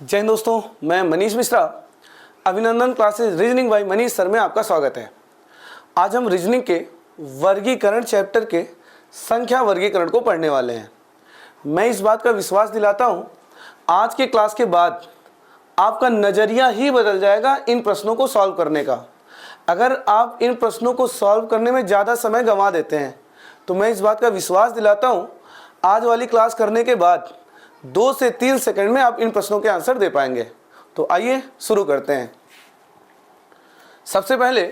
जय हिंद दोस्तों, मैं मनीष मिश्रा। अभिनंदन classes reasoning bye Manish sir में आपका स्वागत है। आज हम रीजनिंग के वर्गीकरण चैप्टर के संख्या वर्गीकरण को पढ़ने वाले हैं। मैं इस बात का विश्वास दिलाता हूं, आज के क्लास के बाद आपका नज़रिया ही बदल जाएगा इन प्रश्नों को सॉल्व करने का। अगर आप इन प्रश्नों को सॉल्व करने में ज़्यादा समय गंवा देते हैं तो मैं इस बात का विश्वास दिलाता हूं, आज वाली क्लास करने के बाद 2 से 3 सेकंड में आप इन प्रश्नों के आंसर दे पाएंगे। तो आइए शुरू करते हैं। सबसे पहले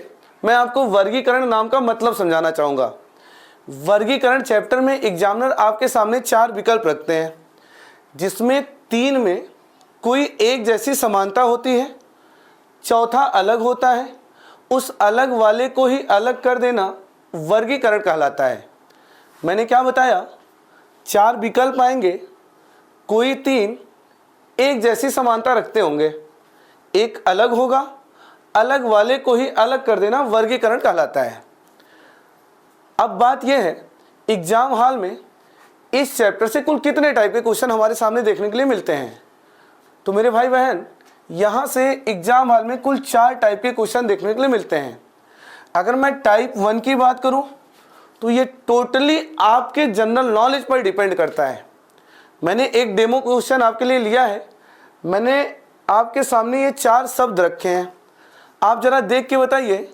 मैं आपको वर्गीकरण नाम का मतलब समझाना चाहूँगा। वर्गीकरण चैप्टर में एग्जामिनर आपके सामने 4 विकल्प रखते हैं, जिसमें 3 में कोई एक जैसी समानता होती है, चौथा अलग होता है। उस अलग वाले को ही अलग कर देना वर्गीकरण कहलाता है। मैंने क्या बताया? 4 विकल्प आएंगे, कोई 3 एक जैसी समानता रखते होंगे, एक अलग होगा, अलग वाले को ही अलग कर देना वर्गीकरण कहलाता है। अब बात यह है, एग्जाम हॉल में इस चैप्टर से कुल कितने टाइप के क्वेश्चन हमारे सामने देखने के लिए मिलते हैं? तो मेरे भाई बहन, यहाँ से एग्जाम हॉल में कुल 4 टाइप के क्वेश्चन देखने के लिए मिलते हैं। अगर मैं टाइप 1 की बात करूँ तो ये टोटली आपके जनरल नॉलेज पर डिपेंड करता है। मैंने एक डेमो क्वेश्चन आपके लिए लिया है। मैंने आपके सामने ये 4 शब्द रखे हैं, आप जरा देख के बताइए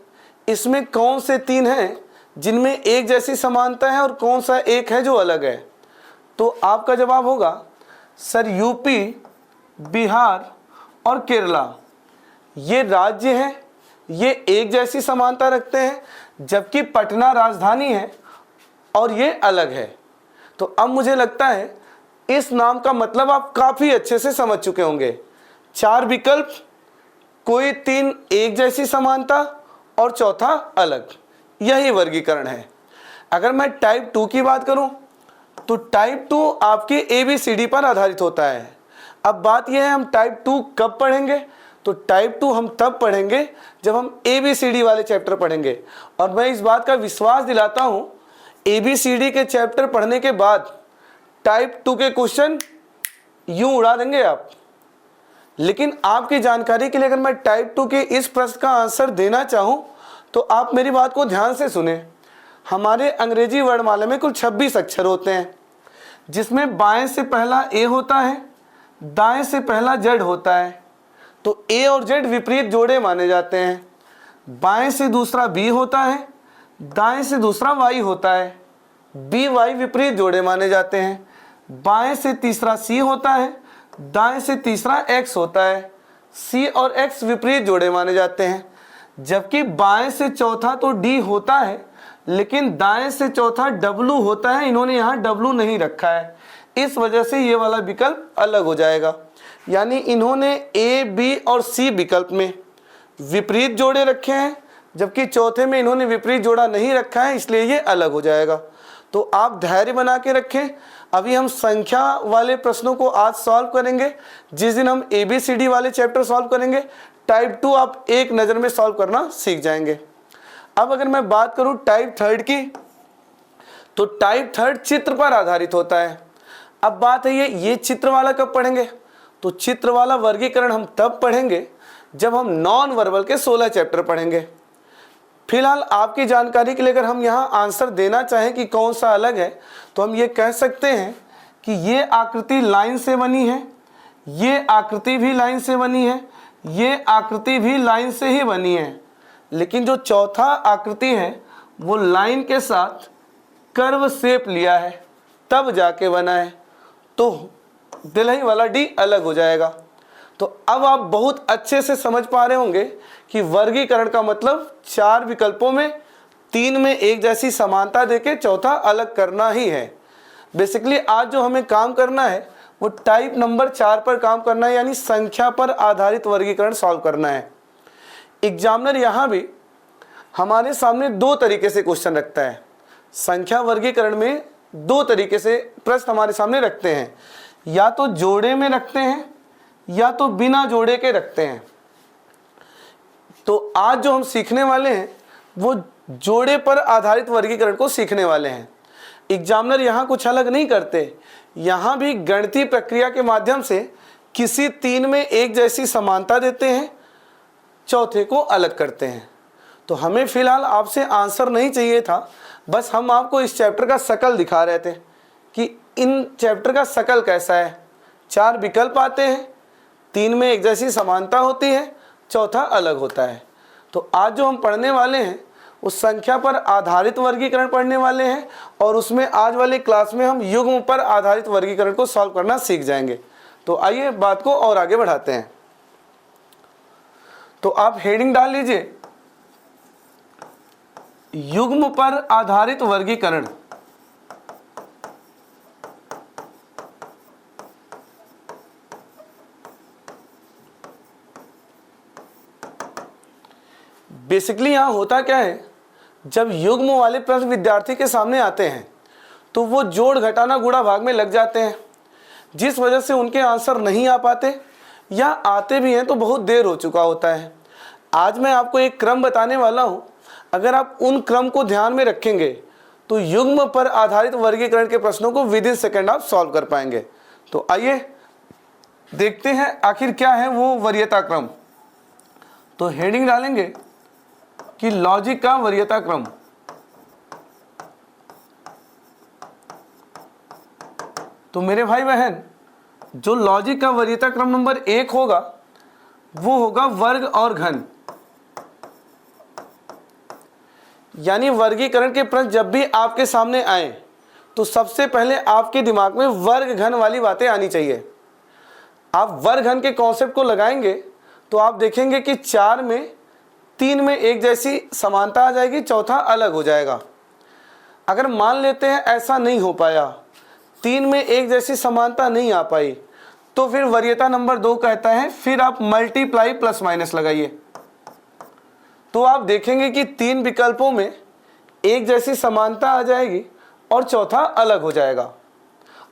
इसमें कौन से 3 हैं जिनमें एक जैसी समानता है और कौन सा एक है जो अलग है। तो आपका जवाब होगा सर यूपी, बिहार और केरला ये राज्य हैं, ये एक जैसी समानता रखते हैं, जबकि पटना राजधानी है और ये अलग है। तो अब मुझे लगता है इस नाम का मतलब आप काफ़ी अच्छे से समझ चुके होंगे। 4 विकल्प, कोई 3 एक जैसी समानता और चौथा अलग, यही वर्गीकरण है। अगर मैं टाइप 2 की बात करूं तो टाइप 2 आपके ABCD पर आधारित होता है। अब बात यह है, हम टाइप 2 कब पढ़ेंगे? तो टाइप 2 हम तब पढ़ेंगे जब हम ABCD वाले चैप्टर पढ़ेंगे। और मैं इस बात का विश्वास दिलाता हूं, ABCD के चैप्टर पढ़ने के बाद टाइप 2 के क्वेश्चन यूं उड़ा देंगे आप। लेकिन आपकी जानकारी के लिए अगर मैं टाइप 2 के इस प्रश्न का आंसर देना चाहूं तो आप मेरी बात को ध्यान से सुने। हमारे अंग्रेजी वर्णमाला में कुल 26 अक्षर होते हैं, जिसमें बाएं से पहला ए होता है, दाएं से पहला जेड होता है। तो ए और जेड विपरीत जोड़े माने जाते हैं। बाएं से दूसरा बी होता है, दाएं से दूसरा वाई होता है, बी वाई विपरीत जोड़े माने जाते हैं। बाएं से तीसरा सी होता है, दाएं से तीसरा एक्स होता है, सी और एक्स विपरीत जोड़े माने जाते हैं। जबकि बाएं से चौथा तो डी होता है, लेकिन दाएं से चौथा डब्लू होता है। इन्होंने यहाँ डब्लू नहीं रखा है, इस वजह से ये वाला विकल्प अलग हो जाएगा। यानी इन्होंने ए, बी और सी विकल्प में विपरीत जोड़े रखे हैं, जबकि चौथे में इन्होंने विपरीत जोड़ा नहीं रखा है, इसलिए ये अलग हो जाएगा। तो आप धैर्य बना के रखें। अभी हम संख्या वाले प्रश्नों को आज सॉल्व करेंगे, जिस दिन हम ABCD वाले चैप्टर सॉल्व करेंगे टाइप 2 आप एक नज़र में सॉल्व करना सीख जाएंगे। अब अगर मैं बात करूं टाइप 3 की, तो टाइप 3 चित्र पर आधारित होता है। अब बात है ये चित्र वाला कब पढ़ेंगे? तो चित्र वाला वर्गीकरण हम तब पढ़ेंगे जब हम नॉन वर्बल के 16 चैप्टर पढ़ेंगे। फिलहाल आपकी जानकारी के लिए अगर हम यहाँ आंसर देना चाहें कि कौन सा अलग है, तो हम ये कह सकते हैं कि ये आकृति लाइन से बनी है, ये आकृति भी लाइन से बनी है, ये आकृति भी लाइन से ही बनी है, लेकिन जो चौथा आकृति है वो लाइन के साथ कर्व शेप लिया है, तब जाके बना है। तो दिल्हई वाला डी अलग हो जाएगा। तो अब आप बहुत अच्छे से समझ पा रहे होंगे कि वर्गीकरण का मतलब 4 विकल्पों में 3 में एक जैसी समानता देके चौथा अलग करना ही है। बेसिकली आज जो हमें काम करना है वो टाइप नंबर 4 पर काम करना है, यानी संख्या पर आधारित वर्गीकरण सॉल्व करना है। एग्जामिनर यहाँ भी हमारे सामने 2 तरीके से क्वेश्चन रखता है। संख्या वर्गीकरण में 2 तरीके से प्रश्न हमारे सामने रखते हैं, या तो जोड़े में रखते हैं या तो बिना जोड़े के रखते हैं। तो आज जो हम सीखने वाले हैं वो जोड़े पर आधारित वर्गीकरण को सीखने वाले हैं। एग्जामिनर यहाँ कुछ अलग नहीं करते, यहाँ भी गणितीय प्रक्रिया के माध्यम से किसी तीन में एक जैसी समानता देते हैं, चौथे को अलग करते हैं। तो हमें फिलहाल आपसे आंसर नहीं चाहिए था, बस हम आपको इस चैप्टर का शकल दिखा रहे थे कि इन चैप्टर का शकल कैसा है। 4 विकल्प आते हैं, तीन में एक जैसी समानता होती है, चौथा अलग होता है। तो आज जो हम पढ़ने वाले हैं उस संख्या पर आधारित वर्गीकरण पढ़ने वाले हैं, और उसमें आज वाली क्लास में हम युग्म पर आधारित वर्गीकरण को सॉल्व करना सीख जाएंगे। तो आइए बात को और आगे बढ़ाते हैं। तो आप हेडिंग डाल लीजिए, युग्म पर आधारित वर्गीकरण। बेसिकली यहां होता क्या है, जब युग्म वाले प्रश्न विद्यार्थी के सामने आते हैं तो वो जोड़ घटाना गुणा भाग में लग जाते हैं, जिस वजह से उनके आंसर नहीं आ पाते, या आते भी हैं तो बहुत देर हो चुका होता है। आज मैं आपको एक क्रम बताने वाला हूं, अगर आप उन क्रम को ध्यान में रखेंगे तो युग्म पर आधारित वर्गीकरण के प्रश्नों को विद इन सेकेंड आप सॉल्व कर पाएंगे। तो आइए देखते हैं आखिर क्या है वो वरीयता क्रम। तो हेडिंग डालेंगे कि लॉजिक का वरीयता क्रम। तो मेरे भाई बहन, जो लॉजिक का वरीयता क्रम नंबर 1 होगा वो होगा वर्ग और घन। यानी वर्गीकरण के प्रश्न जब भी आपके सामने आए तो सबसे पहले आपके दिमाग में वर्ग घन वाली बातें आनी चाहिए। आप वर्ग घन के कॉन्सेप्ट को लगाएंगे तो आप देखेंगे कि 4 में 3 में एक जैसी समानता आ जाएगी, चौथा अलग हो जाएगा। अगर मान लेते हैं ऐसा नहीं हो पाया, 3 में एक जैसी समानता नहीं आ पाई, तो फिर वरीयता नंबर 2 कहता है फिर आप मल्टीप्लाई प्लस माइनस लगाइए। तो आप देखेंगे कि 3 विकल्पों में एक जैसी समानता आ जाएगी और चौथा अलग हो जाएगा।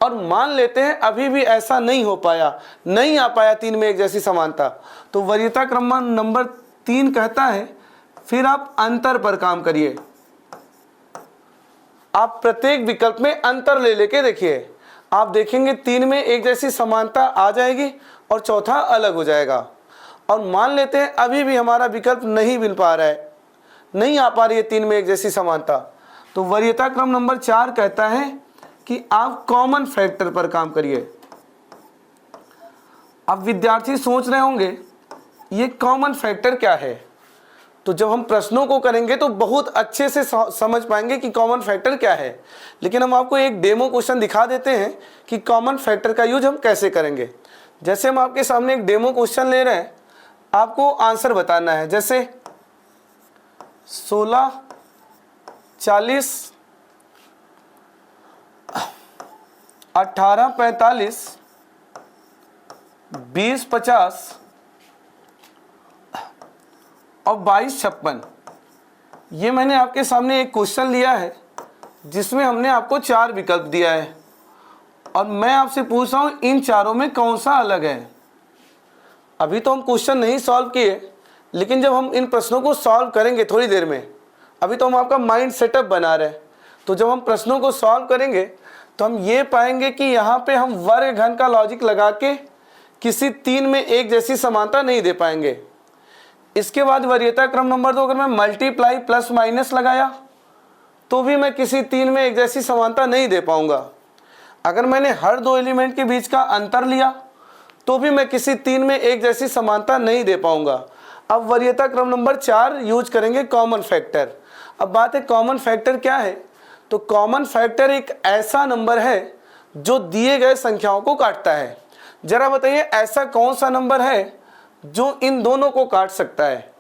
और मान लेते हैं अभी भी ऐसा नहीं हो पाया, नहीं आ पाया 3 में एक जैसी समानता, तो वरीयता क्रम नंबर 3 कहता है फिर आप अंतर पर काम करिए। आप प्रत्येक विकल्प में अंतर ले लेके देखिए, आप देखेंगे 3 में एक जैसी समानता आ जाएगी और चौथा अलग हो जाएगा। और मान लेते हैं अभी भी हमारा विकल्प नहीं मिल पा रहा है, नहीं आ पा रही है 3 में एक जैसी समानता, तो वरीयता क्रम नंबर 4 कहता है कि आप कॉमन फैक्टर पर काम करिए। अब विद्यार्थी सोच रहे होंगे ये कॉमन फैक्टर क्या है, तो जब हम प्रश्नों को करेंगे तो बहुत अच्छे से समझ पाएंगे कि कॉमन फैक्टर क्या है। लेकिन हम आपको एक डेमो क्वेश्चन दिखा देते हैं कि कॉमन फैक्टर का यूज हम कैसे करेंगे। जैसे हम आपके सामने एक डेमो क्वेश्चन ले रहे हैं, आपको आंसर बताना है। जैसे 16, 40, 18, 45, 20, 50 और 22, 56। ये मैंने आपके सामने एक क्वेश्चन लिया है जिसमें हमने आपको 4 विकल्प दिया है, और मैं आपसे पूछ रहा हूं इन चारों में कौन सा अलग है। अभी तो हम क्वेश्चन नहीं सॉल्व किए, लेकिन जब हम इन प्रश्नों को सॉल्व करेंगे थोड़ी देर में, अभी तो हम आपका माइंड सेटअप बना रहे हैं, तो जब हम प्रश्नों को सॉल्व करेंगे तो हम ये पाएंगे कि यहाँ पे हम वर्ग घन का लॉजिक लगा के किसी 3 में एक जैसी समानता नहीं दे पाएंगे। इसके बाद वरीयता क्रम नंबर 2, अगर मैं मल्टीप्लाई प्लस माइनस लगाया तो भी मैं किसी 3 में एक जैसी समानता नहीं दे पाऊंगा। अगर मैंने हर 2 एलिमेंट के बीच का अंतर लिया तो भी मैं किसी 3 में एक जैसी समानता नहीं दे पाऊंगा। अब वरीयता क्रम नंबर 4 यूज करेंगे कॉमन फैक्टर। अब बात है कॉमन फैक्टर क्या है, तो कॉमन फैक्टर एक ऐसा नंबर है जो दिए गए संख्याओं को काटता है। जरा बताइए ऐसा कौन सा नंबर है जो इन दोनों को काट सकता है।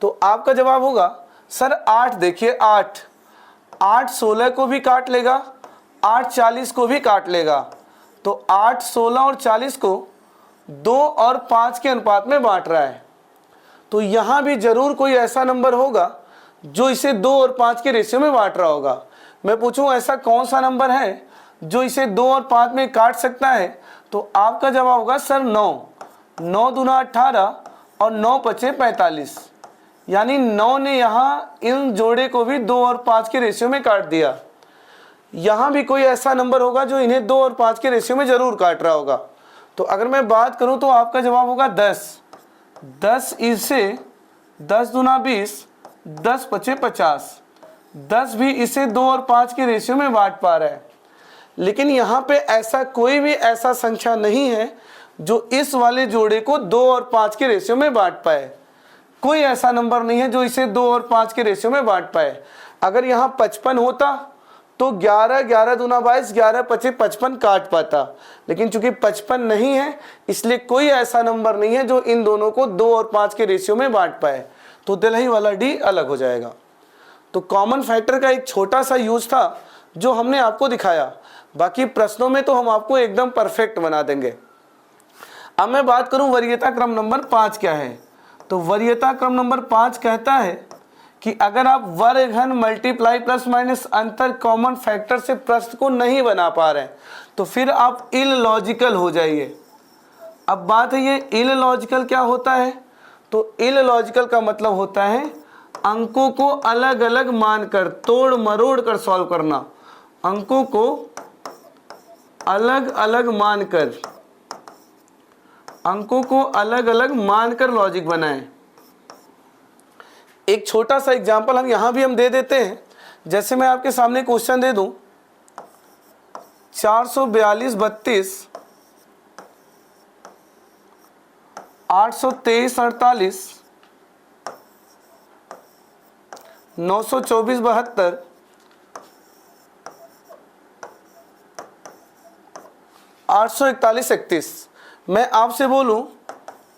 तो आपका जवाब होगा सर 8। देखिए 8 16 को भी काट लेगा, 8 40 को भी काट लेगा। तो 8 16 और 40 को 2 और 5 के अनुपात में बांट रहा है। तो यहाँ भी जरूर कोई ऐसा नंबर होगा जो इसे 2 और 5 के रेशियो में बांट रहा होगा। मैं पूछूं ऐसा कौन सा नंबर है जो इसे 2 और 5 में काट सकता है, तो आपका जवाब होगा सर 9। 9 दूना 18 और 9 पचे 45, यानी 9 ने यहाँ इन जोड़े को भी 2 और 5 के रेशियो में काट दिया। यहाँ भी कोई ऐसा नंबर होगा जो इन्हें 2 और 5 के रेशियो में जरूर काट रहा होगा। तो अगर मैं बात करूं तो आपका जवाब होगा 10। 10 इसे 10 दूना 20, 10 पचे 50। 10 भी इसे 2 और 5 के रेशियो में बांट पा रहा है, लेकिन यहाँ पे ऐसा कोई भी ऐसा संख्या नहीं है जो इस वाले जोड़े को 2 और 5 के रेशियो में बांट पाए। कोई ऐसा नंबर नहीं है जो इसे 2 और 5 के रेशियो में बांट पाए। अगर यहाँ 55 होता तो 11, 11 दूना 22, 11 पचे 55 काट पाता, लेकिन चूंकि 55 नहीं है इसलिए कोई ऐसा नंबर नहीं है जो इन दोनों को 2 और 5 के रेशियो में बांट पाए। तो दिल्ही वाला डी अलग हो जाएगा। तो कॉमन फैक्टर का एक छोटा सा यूज था जो हमने आपको दिखाया, बाकी प्रश्नों में तो हम आपको एकदम परफेक्ट बना देंगे। अब मैं बात करूं वरीयता क्रम नंबर 5 क्या है। तो वरीयता क्रम नंबर 5 कहता है कि अगर आप वर्ग घन मल्टीप्लाई प्लस माइनस अंतर कॉमन फैक्टर से प्रश्न को नहीं बना पा रहे हैं तो फिर आप इललॉजिकल हो जाइए। अब बात है ये इललॉजिकल क्या होता है। तो इललॉजिकल का मतलब होता है अंकों को अलग अलग मानकर तोड़ मरोड़ कर सॉल्व करना। अंकों को अलग अलग मानकर, अंकों को अलग अलग मानकर लॉजिक बनाएं। एक छोटा सा एग्जांपल हम यहां भी हम दे देते हैं। जैसे मैं आपके सामने क्वेश्चन दे दूं 442 32 823 48 924 72 841 31। मैं आपसे बोलूं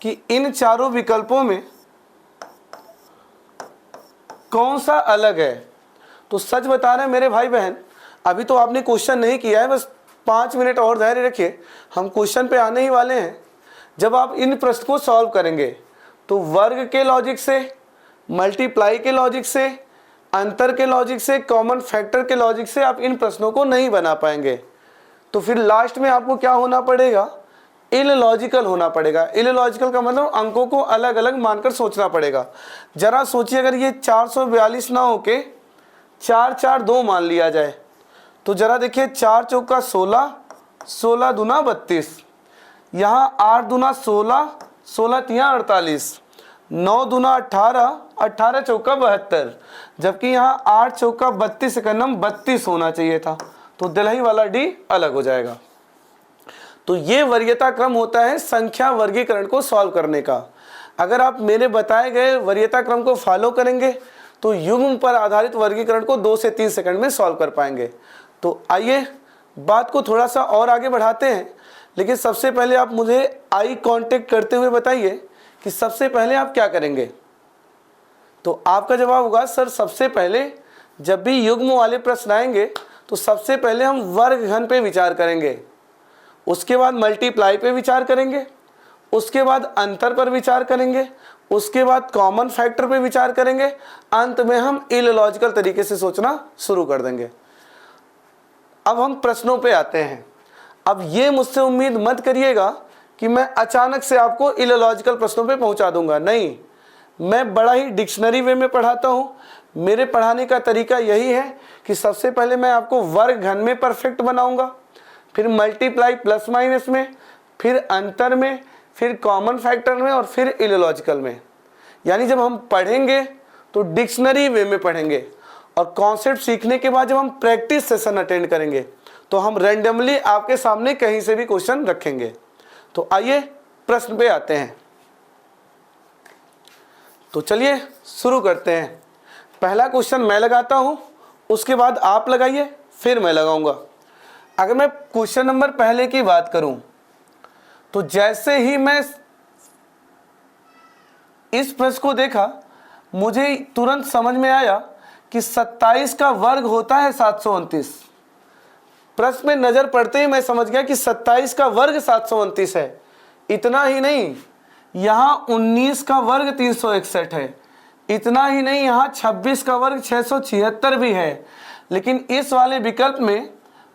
कि इन चारों विकल्पों में कौन सा अलग है, तो सच बता रहे हैं मेरे भाई बहन, अभी तो आपने क्वेश्चन नहीं किया है, बस 5 मिनट और धैर्य रखिए, हम क्वेश्चन पे आने ही वाले हैं। जब आप इन प्रश्न को सॉल्व करेंगे तो वर्ग के लॉजिक से, मल्टीप्लाई के लॉजिक से, अंतर के लॉजिक से, कॉमन फैक्टर के लॉजिक से आप इन प्रश्नों को नहीं बना पाएंगे। तो फिर लास्ट में आपको क्या होना पड़ेगा, इललॉजिकल होना पड़ेगा। इललॉजिकल का मतलब अंकों को अलग अलग मानकर सोचना पड़ेगा। जरा सोचिए अगर ये 442 ना होके 4 4 2 मान लिया जाए तो जरा देखिए 4 चौका 16, 16 दूना 32, यहाँ 8 दूना 16, 16 तिया 48, 9 दूना 18, 18 चौका 72, जबकि यहाँ 8 चौका 32 का नम 32 होना चाहिए था। तो दिल्ही वाला डी अलग हो जाएगा। तो ये वरीयता क्रम होता है संख्या वर्गीकरण को सॉल्व करने का। अगर आप मेरे बताए गए वरीयता क्रम को फॉलो करेंगे तो युग्म पर आधारित वर्गीकरण को 2 से 3 सेकंड में सॉल्व कर पाएंगे। तो आइए बात को थोड़ा सा और आगे बढ़ाते हैं, लेकिन सबसे पहले आप मुझे आई कांटेक्ट करते हुए बताइए कि सबसे पहले आप क्या करेंगे। तो आपका जवाब होगा सर सबसे पहले जब भी युग्म वाले प्रश्न आएंगे तो सबसे पहले हम वर्ग घन पे विचार करेंगे, उसके बाद मल्टीप्लाई पे विचार करेंगे, उसके बाद अंतर पर विचार करेंगे, उसके बाद कॉमन फैक्टर पे विचार करेंगे, अंत में हम इललॉजिकल तरीके से सोचना शुरू कर देंगे। अब हम प्रश्नों पे आते हैं। अब ये मुझसे उम्मीद मत करिएगा कि मैं अचानक से आपको इललॉजिकल प्रश्नों पे पहुंचा दूंगा, नहीं, मैं बड़ा ही डिक्शनरी वे में पढ़ाता हूँ। मेरे पढ़ाने का तरीका यही है कि सबसे पहले मैं आपको वर्ग घन में परफेक्ट बनाऊंगा, फिर मल्टीप्लाई प्लस माइनस में, फिर अंतर में, फिर कॉमन फैक्टर में और फिर इललॉजिकल में। यानी जब हम पढ़ेंगे तो डिक्शनरी वे में पढ़ेंगे और कॉन्सेप्ट सीखने के बाद जब हम प्रैक्टिस सेशन अटेंड करेंगे तो हम रैंडमली आपके सामने कहीं से भी क्वेश्चन रखेंगे। तो आइए प्रश्न पे आते हैं। तो चलिए शुरू करते हैं। पहला क्वेश्चन मैं लगाता हूं, उसके बाद आप लगाइए, फिर मैं लगाऊंगा। अगर मैं क्वेश्चन नंबर पहले की बात करूं तो जैसे ही मैं इस प्रश्न को देखा मुझे तुरंत समझ में आया कि 27 का वर्ग होता है 729। प्रश्न में नजर पड़ते ही मैं समझ गया कि 27 का वर्ग 729 है। इतना ही नहीं, यहाँ 19 का वर्ग 361 है। इतना ही नहीं, यहाँ 26 का वर्ग 676 भी है। लेकिन इस वाले विकल्प में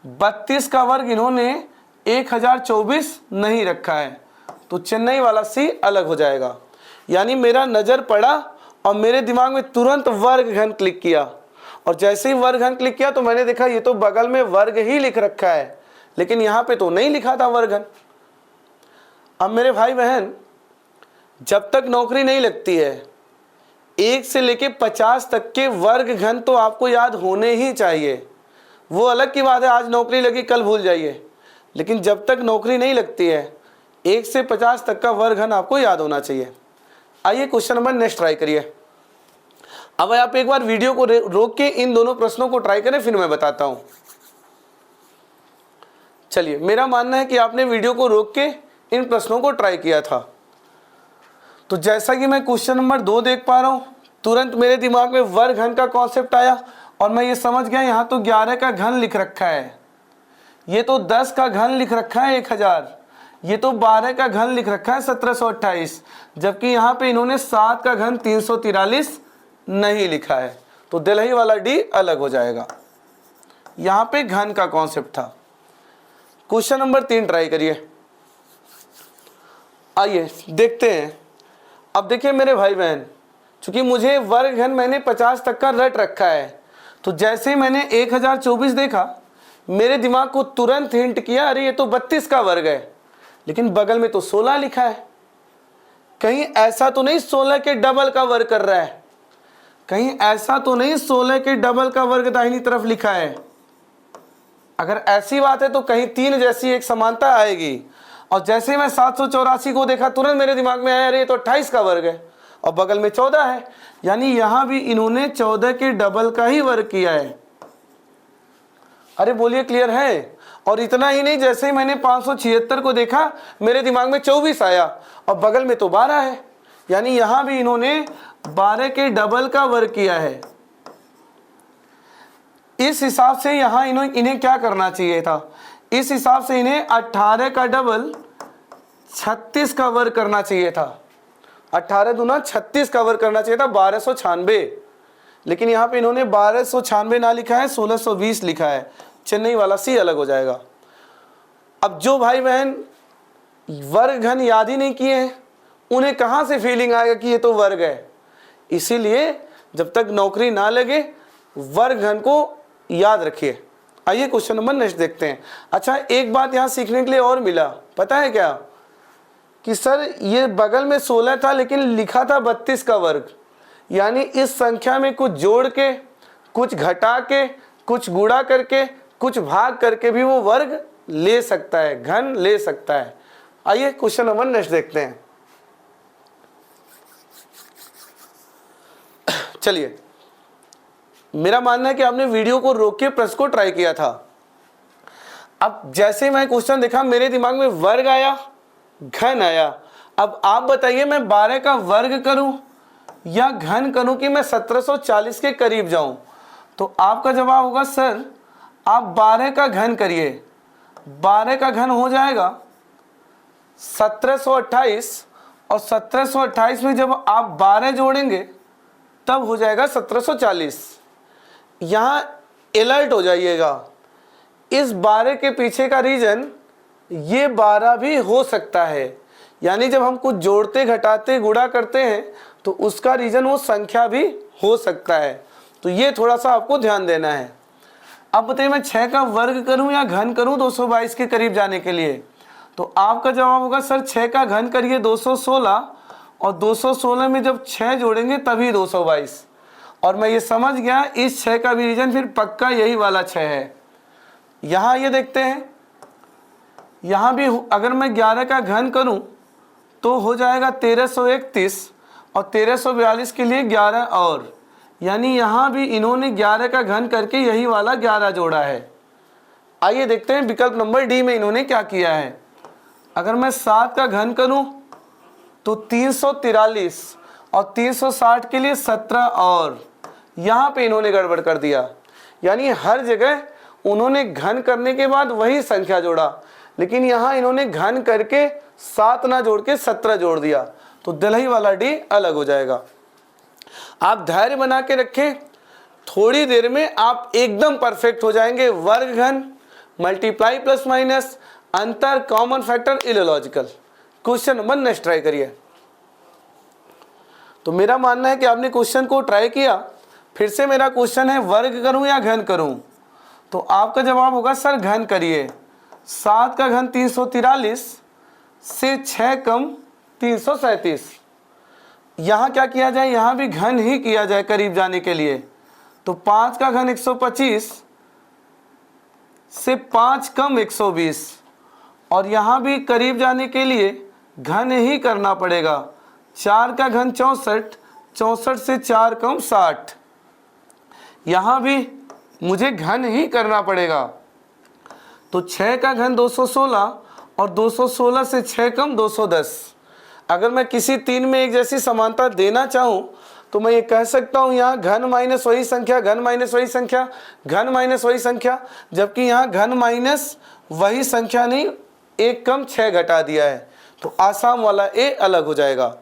32 का वर्ग इन्होंने 1024 नहीं रखा है। तो चेन्नई वाला सी अलग हो जाएगा। यानी मेरा नज़र पड़ा और मेरे दिमाग में तुरंत वर्ग घन क्लिक किया, और जैसे ही वर्ग घन क्लिक किया तो मैंने देखा ये तो बगल में वर्ग ही लिख रखा है, लेकिन यहाँ पे तो नहीं लिखा था वर्ग घन। अब मेरे भाई बहन, जब तक नौकरी नहीं लगती है 1 से लेके 50 तक के वर्ग घन तो आपको याद होने ही चाहिए। वो अलग की बात है, आज नौकरी लगी कल भूल जाइए, लेकिन जब तक नौकरी नहीं लगती है 1 से 50 तक का वर्ग घन आपको याद होना चाहिए। आइए क्वेश्चन नंबर नेक्स्ट ट्राई करिए। अब आप एक बार वीडियो को रोक के इन दोनों प्रश्नों को ट्राई करें, फिर मैं बताता हूं। चलिए, मेरा मानना है कि आपने वीडियो को रोक के इन प्रश्नों को ट्राई किया था। तो जैसा कि मैं क्वेश्चन नंबर 2 देख पा रहा हूं, तुरंत मेरे दिमाग में वर्ग घन का कॉन्सेप्ट आया और मैं ये समझ गया यहाँ तो 11 का घन लिख रखा है, ये तो 10 का घन लिख रखा है 1000, ये तो 12 का घन लिख रखा है 1728, जबकि यहाँ पे इन्होंने 7 का घन 343 नहीं लिखा है। तो दिल्ही वाला डी अलग हो जाएगा। यहाँ पे घन का कॉन्सेप्ट था। क्वेश्चन नंबर 3 ट्राई करिए। आइए देखते हैं। अब देखिए मेरे भाई बहन, चूंकि मुझे वर्ग घन मैंने 50 तक का रट रखा है, तो जैसे ही मैंने 1024 देखा मेरे दिमाग को तुरंत हिंट किया, अरे ये तो 32 का वर्ग है, लेकिन बगल में तो 16 लिखा है, कहीं ऐसा तो नहीं 16 के डबल का वर्ग कर रहा है, कहीं ऐसा तो नहीं 16 के डबल का वर्ग दाहिनी तरफ लिखा है। अगर ऐसी बात है तो कहीं 3 जैसी एक समानता आएगी। और जैसे ही मैं 784 को देखा तुरंत मेरे दिमाग में आया, अरे ये तो 28 का वर्ग है और बगल में 14 है, यानी यहां भी इन्होंने 14 के डबल का ही वर्ग किया है। अरे बोलिए क्लियर है? और इतना ही नहीं, जैसे ही मैंने 576 को देखा मेरे दिमाग में 24 आया और बगल में तो 12 है, यानी यहां भी इन्होंने 12 के डबल का वर्ग किया है। इस हिसाब से यहां इन्हें क्या करना चाहिए था? इस हिसाब से इन्हें 18 का डबल 36 का वर्ग करना चाहिए था। 18 दूना 36 का वर्ग करना चाहिए था, 1296, लेकिन यहाँ पे इन्होंने 1296 ना लिखा है, 1620 लिखा है। चेन्नई वाला सी अलग हो जाएगा। अब जो भाई बहन वर्ग घन याद ही नहीं किए हैं उन्हें कहाँ से फीलिंग आएगा कि ये तो वर्ग है? इसीलिए जब तक नौकरी ना लगे वर्ग घन को याद रखिए। आइए क्वेश्चन नंबर नेक्स्ट देखते हैं। अच्छा, एक बात यहाँ सीखने के लिए और मिला, पता है क्या? कि सर ये बगल में 16 था लेकिन लिखा था 32 का वर्ग, यानी इस संख्या में कुछ जोड़ के, कुछ घटा के, कुछ गुणा करके, कुछ भाग करके भी वो वर्ग ले सकता है, घन ले सकता है। आइए क्वेश्चन नंबर नेक्स्ट देखते हैं। चलिए, मेरा मानना है कि आपने वीडियो को रोक के प्रश्न को ट्राई किया था। अब जैसे मैं क्वेश्चन देखा मेरे दिमाग में वर्ग आया, घन आया। अब आप बताइए मैं 12 का वर्ग करूं या घन करूं कि मैं 1740 के करीब जाऊं? तो आपका जवाब होगा सर आप 12 का घन करिए। 12 का घन हो जाएगा 1728 और 1728 में जब आप 12 जोड़ेंगे तब हो जाएगा 1740। यहाँ अलर्ट हो जाइएगा, इस 12 के पीछे का रीजन ये 12 भी हो सकता है, यानी जब हम कुछ जोड़ते घटाते गुणा करते हैं तो उसका रीजन वो संख्या भी हो सकता है। तो ये थोड़ा सा आपको ध्यान देना है। अब बताइए मैं 6 का वर्ग करूं या घन करूं 222 के करीब जाने के लिए? तो आपका जवाब होगा सर 6 का घन करिए 216 और 216 में जब 6 जोड़ेंगे तभी 222। और मैं ये समझ गया इस 6 का भी रीजन फिर पक्का यही वाला 6 है। यहाँ ये देखते हैं, यहाँ भी अगर मैं 11 का घन करूं तो हो जाएगा 1331 और 1342 के लिए 11 और, यानी यहाँ भी इन्होंने 11 का घन करके यही वाला 11 जोड़ा है। आइए देखते हैं विकल्प नंबर डी में इन्होंने क्या किया है। अगर मैं 7 का घन करूं तो 343 और 360 के लिए 17 और, यहाँ पे इन्होंने गड़बड़ कर दिया, यानी हर जगह उन्होंने घन करने के बाद वही संख्या जोड़ा, लेकिन यहाँ इन्होंने घन करके 7 ना जोड़ के 17 जोड़ दिया। तो दिल्ही वाला डी अलग हो जाएगा। आप धैर्य बना के रखें, थोड़ी देर में आप एकदम परफेक्ट हो जाएंगे। वर्ग घन, मल्टीप्लाई प्लस माइनस, अंतर, कॉमन फैक्टर, इलोलॉजिकल। क्वेश्चन नंबर नेक्स्ट ट्राई करिए। तो मेरा मानना है कि आपने क्वेश्चन को ट्राई किया। फिर से मेरा क्वेश्चन है वर्ग करूं या घन करूं? तो आपका जवाब होगा सर घन करिए। 7 का घन 343, से 6 कम 337। यहाँ क्या किया जाए, यहाँ भी घन ही किया जाए करीब जाने के लिए। तो 5 का घन 125 से 5 कम 120, और यहाँ भी करीब जाने के लिए घन ही करना पड़ेगा। 4 का घन 64, 64 से 4 कम 60, यहाँ भी मुझे घन ही करना पड़ेगा। तो 6 का घन 216, और 216 से 6 कम 210। अगर मैं किसी 3 में एक जैसी समानता देना चाहूँ तो मैं ये कह सकता हूँ यहाँ घन माइनस वही संख्या, घन माइनस वही संख्या, घन माइनस वही संख्या, जबकि यहाँ घन माइनस वही संख्या नहीं, 1 कम 6 घटा दिया है, तो आसाम वाला ए अलग हो जाएगा।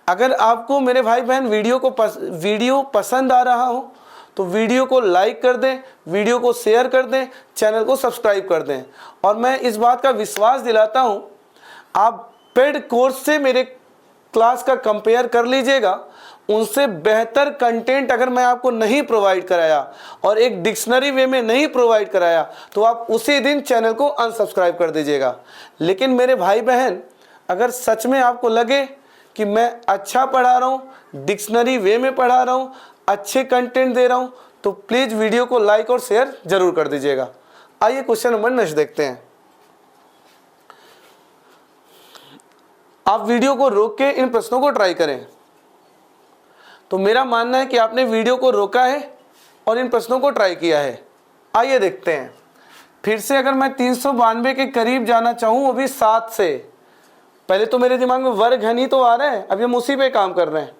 अगर आपको मेरे भाई बहन वीडियो पसंद आ रहा हो तो वीडियो को लाइक कर दें, वीडियो को शेयर कर दें, चैनल को सब्सक्राइब कर दें। और मैं इस बात का विश्वास दिलाता हूँ, आप पेड कोर्स से मेरे क्लास का कंपेयर कर लीजिएगा, उनसे बेहतर कंटेंट अगर मैं आपको नहीं प्रोवाइड कराया और एक डिक्शनरी वे में नहीं प्रोवाइड कराया तो आप उसी दिन चैनल को अनसब्सक्राइब कर दीजिएगा। लेकिन मेरे भाई बहन, अगर सच में आपको लगे कि मैं अच्छा पढ़ा रहा हूँ, डिक्शनरी वे में पढ़ा रहा हूँ, अच्छे कंटेंट दे रहा हूँ, तो प्लीज़ वीडियो को लाइक और शेयर जरूर कर दीजिएगा। आइए क्वेश्चन नंबर नेक्स्ट देखते हैं। आप वीडियो को रोक के इन प्रश्नों को ट्राई करें। तो मेरा मानना है कि आपने वीडियो को रोका है और इन प्रश्नों को ट्राई किया है। आइए देखते हैं। फिर से अगर मैं 392 के करीब जाना चाहूँ, वो भी 7 से, पहले तो मेरे दिमाग में वर्ग घन ही तो आ रहा है, अभी हम उसी पे काम कर रहे हैं।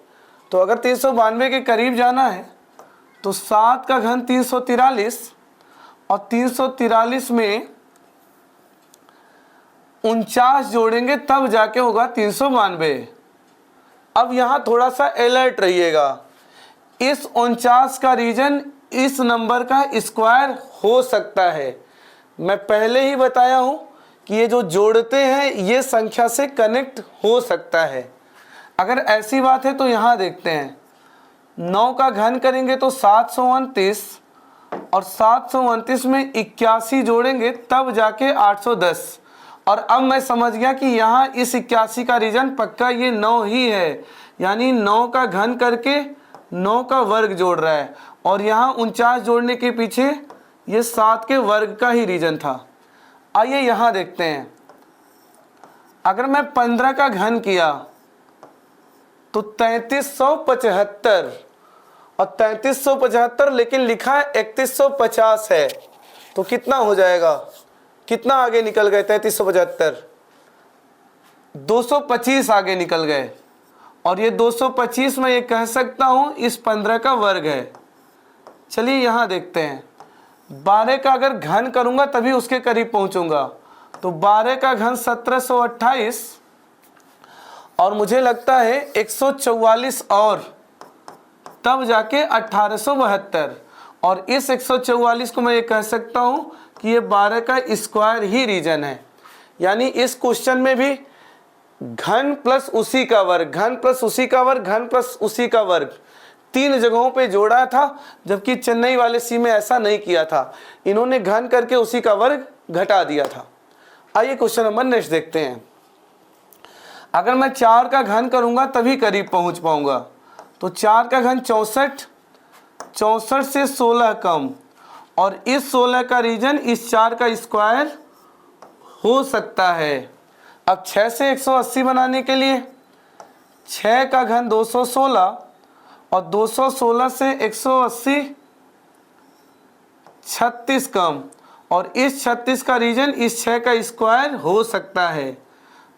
तो अगर 392 के करीब जाना है तो 7 का घन 343, और 343 में 49 जोड़ेंगे तब जाके होगा 392। अब यहाँ थोड़ा सा अलर्ट रहिएगा, इस 49 का रीजन इस नंबर का स्क्वायर हो सकता है। मैं पहले ही बताया हूँ कि ये जो जोड़ते हैं ये संख्या से कनेक्ट हो सकता है। अगर ऐसी बात है तो यहाँ देखते हैं, 9 का घन करेंगे तो 729, और 729 में 81 जोड़ेंगे तब जाके 810। और अब मैं समझ गया कि यहाँ इस 81 का रीजन पक्का ये 9 ही है, यानी 9 का घन करके 9 का वर्ग जोड़ रहा है, और यहाँ 49 जोड़ने के पीछे ये 7 के वर्ग का ही रीजन था। आइए यहाँ देखते हैं, अगर मैं 15 का घन किया तो 3375, और 3375 लेकिन लिखा 3150 है, तो कितना हो जाएगा, कितना आगे निकल गए 3375, 225 आगे निकल गए। और ये 225 मैं ये कह सकता हूँ इस 15 का वर्ग है। चलिए यहाँ देखते हैं, 12 का अगर घन करूँगा तभी उसके करीब पहुँचूँगा। तो 12 का घन 1728, और मुझे लगता है 144 और तब जाके 1872, और इस 144 को मैं ये कह सकता हूँ कि ये 12 का स्क्वायर ही रीजन है। यानी इस क्वेश्चन में भी घन प्लस उसी का वर्ग, घन प्लस उसी का वर्ग, घन प्लस उसी का वर्ग 3 जगहों पे जोड़ा था, जबकि चेन्नई वाले सी में ऐसा नहीं किया था। इन्होंने घन करके उसी का वर्ग घटा दिया था। आइए क्वेश्चन नंबर नेक्स्ट देखते हैं। अगर मैं 4 का घन करूंगा तभी करीब पहुंच पाऊंगा। तो 4 का घन 64, 64 से 16 कम, और इस 16 का रीजन इस 4 का स्क्वायर हो सकता है। अब 6 से 180 बनाने के लिए 6 का घन 216, और 216 से 180 36 कम, और इस 36 का रीजन इस 6 का स्क्वायर हो सकता है।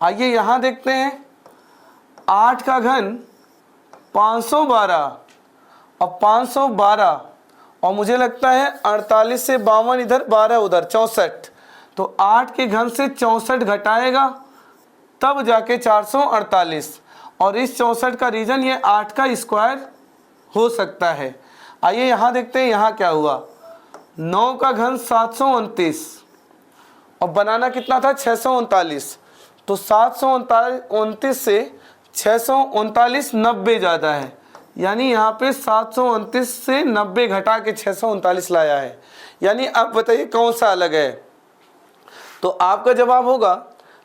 आइए यहाँ देखते हैं, 8 का घन 512, और 512, और मुझे लगता है 48 से 52 इधर, 12 उधर, 64। तो 8 के घन से 64 घटाएगा तब जाके 448, और इस 64 का रीजन ये 8 का स्क्वायर हो सकता है। आइए यहाँ देखते हैं यहाँ क्या हुआ। 9 का घन 729, और बनाना कितना था 639। तो 729 से 639 90 ज़्यादा है, यानी यहाँ पे 729 से 90 घटा के 639 लाया है। यानी अब बताइए कौन सा अलग है। तो आपका जवाब होगा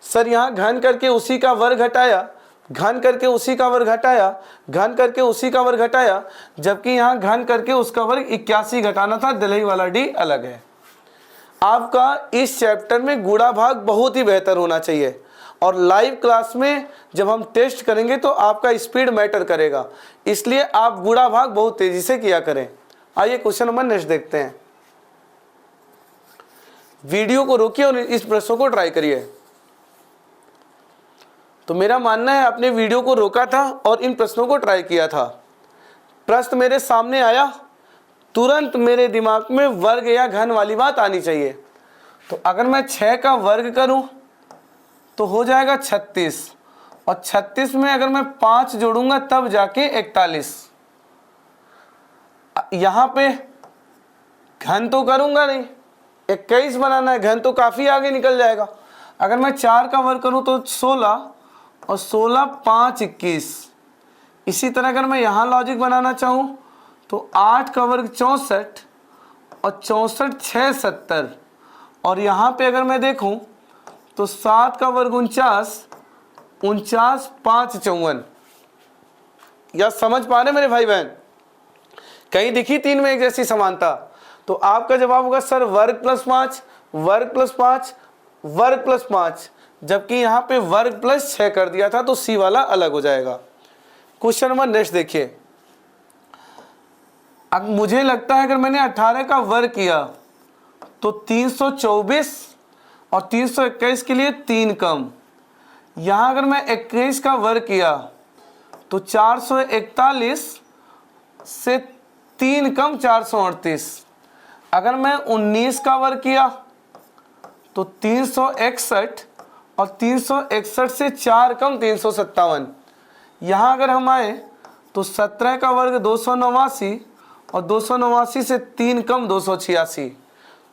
सर यहाँ घन करके उसी का वर्ग घटाया, घन करके उसी का वर्ग घटाया, घन करके उसी का वर्ग घटाया, जबकि यहाँ घन करके उसका वर्ग 81 घटाना था, दिल्ली वाला डी अलग है। आपका इस चैप्टर में गुणा भाग बहुत ही बेहतर होना चाहिए, और लाइव क्लास में जब हम टेस्ट करेंगे तो आपका स्पीड मैटर करेगा, इसलिए आप गुणा भाग बहुत तेजी से किया करें। आइए क्वेश्चन नंबर नेक्स्ट देखते हैं। वीडियो को रोकिए और इस प्रश्नों को ट्राई करिए। तो मेरा मानना है आपने वीडियो को रोका था और इन प्रश्नों को ट्राई किया था। प्रश्न मेरे सामने आया, तुरंत मेरे दिमाग में वर्ग या घन वाली बात आनी चाहिए। तो अगर मैं 6 का वर्ग करूं तो हो जाएगा 36, और 36 में अगर मैं 5 जोड़ूंगा तब जाके 41। यहां पे घन तो करूंगा नहीं, 21 बनाना है, घन तो काफी आगे निकल जाएगा। अगर मैं 4 का वर्ग करूं तो 16, और 16 5 21। इसी तरह अगर मैं यहाँ लॉजिक बनाना चाहूँ तो 8 का वर्ग 64, और 64 6 70, और यहाँ पे अगर मैं देखूँ तो 7 का वर्ग 49, 49 5 54। या समझ पा रहे मेरे भाई बहन? कहीं दिखी 3 में एक जैसी समानता? तो आपका जवाब होगा सर वर्ग प्लस 5, वर्ग प्लस 5, वर्ग प्लस 5, जबकि यहाँ पे वर्ग प्लस 6 कर दिया था, तो सी वाला अलग हो जाएगा। क्वेश्चन नंबर नेक्स्ट देखिए। अब मुझे लगता है अगर मैंने 18 का वर्ग किया तो 324, और 321 के लिए 3 कम। यहाँ अगर मैं 21 का वर्ग किया तो 441 से 3 कम 438। अगर मैं 19 का वर्ग किया तो 361, और 361 से 4 कम 357। यहाँ अगर हम आए तो 17 का वर्ग 289, और 289 से 3 कम 286।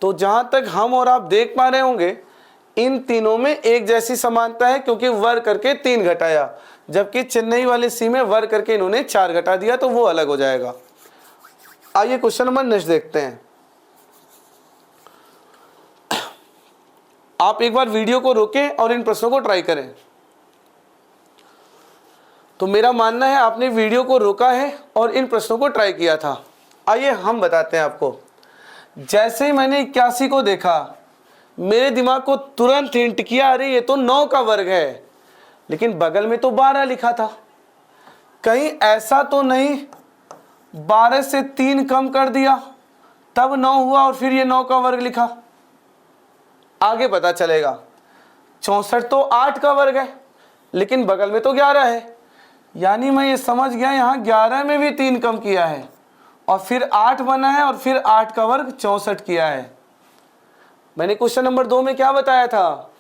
तो जहाँ तक हम और आप देख पा रहे होंगे इन तीनों में एक जैसी समानता है, क्योंकि वर्ग करके 3 घटाया, जबकि चेन्नई वाले सी में वर्ग करके इन्होंने 4 घटा दिया, तो वो अलग हो जाएगा। आइए क्वेश्चन नंबर नेक्स्ट देखते हैं। आप एक बार वीडियो को रोकें और इन प्रश्नों को ट्राई करें। तो मेरा मानना है आपने वीडियो को रोका है और इन प्रश्नों को ट्राई किया था। आइए हम बताते हैं आपको। जैसे ही मैंने 81 को देखा, मेरे दिमाग को तुरंत हिंट किया, अरे ये तो 9 का वर्ग है, लेकिन बगल में तो 12 लिखा था, कहीं ऐसा तो नहीं 12 से 3 कम कर दिया तब 9 हुआ और फिर ये 9 का वर्ग लिखा? आगे पता चलेगा। 64 तो 8 का वर्ग है, लेकिन बगल में तो 11 है, यानी मैं ये समझ गया यहाँ 11 में भी 3 कम किया है, और फिर 8 बना है, और फिर 8 का वर्ग 64 किया है। मैंने क्वेश्चन नंबर 2 में क्या बताया था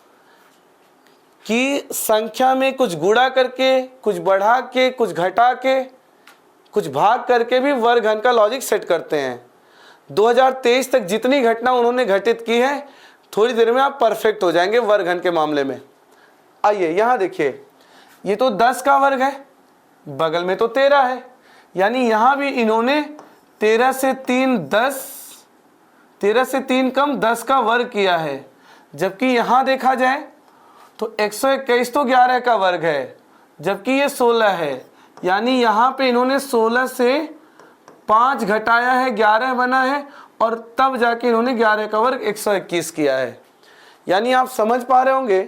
कि संख्या में कुछ गुणा करके, कुछ बढ़ा के, कुछ घटा के, कुछ भाग करके भी वर्ग घन का लॉजिक सेट करते हैं। 2023 तक जितनी घटना उन्होंने घटित की है, थोड़ी देर में आप परफेक्ट हो जाएंगे वर्ग घन के मामले में। आइए यहाँ देखिए, ये तो 10 का वर्ग है, बगल में तो 13 है, यानी यहाँ भी इन्होंने 13 से 3 10, 13 से 3 कम 10 का वर्ग किया है। जबकि यहाँ देखा जाए तो 121 तो 11 का वर्ग है, जबकि ये 16 है, यानी यहाँ पे इन्होंने 16 से 5 घटाया है, 11 बना है, और तब जाके इन्होंने 11 का वर्ग 121 किया है। यानी आप समझ पा रहे होंगे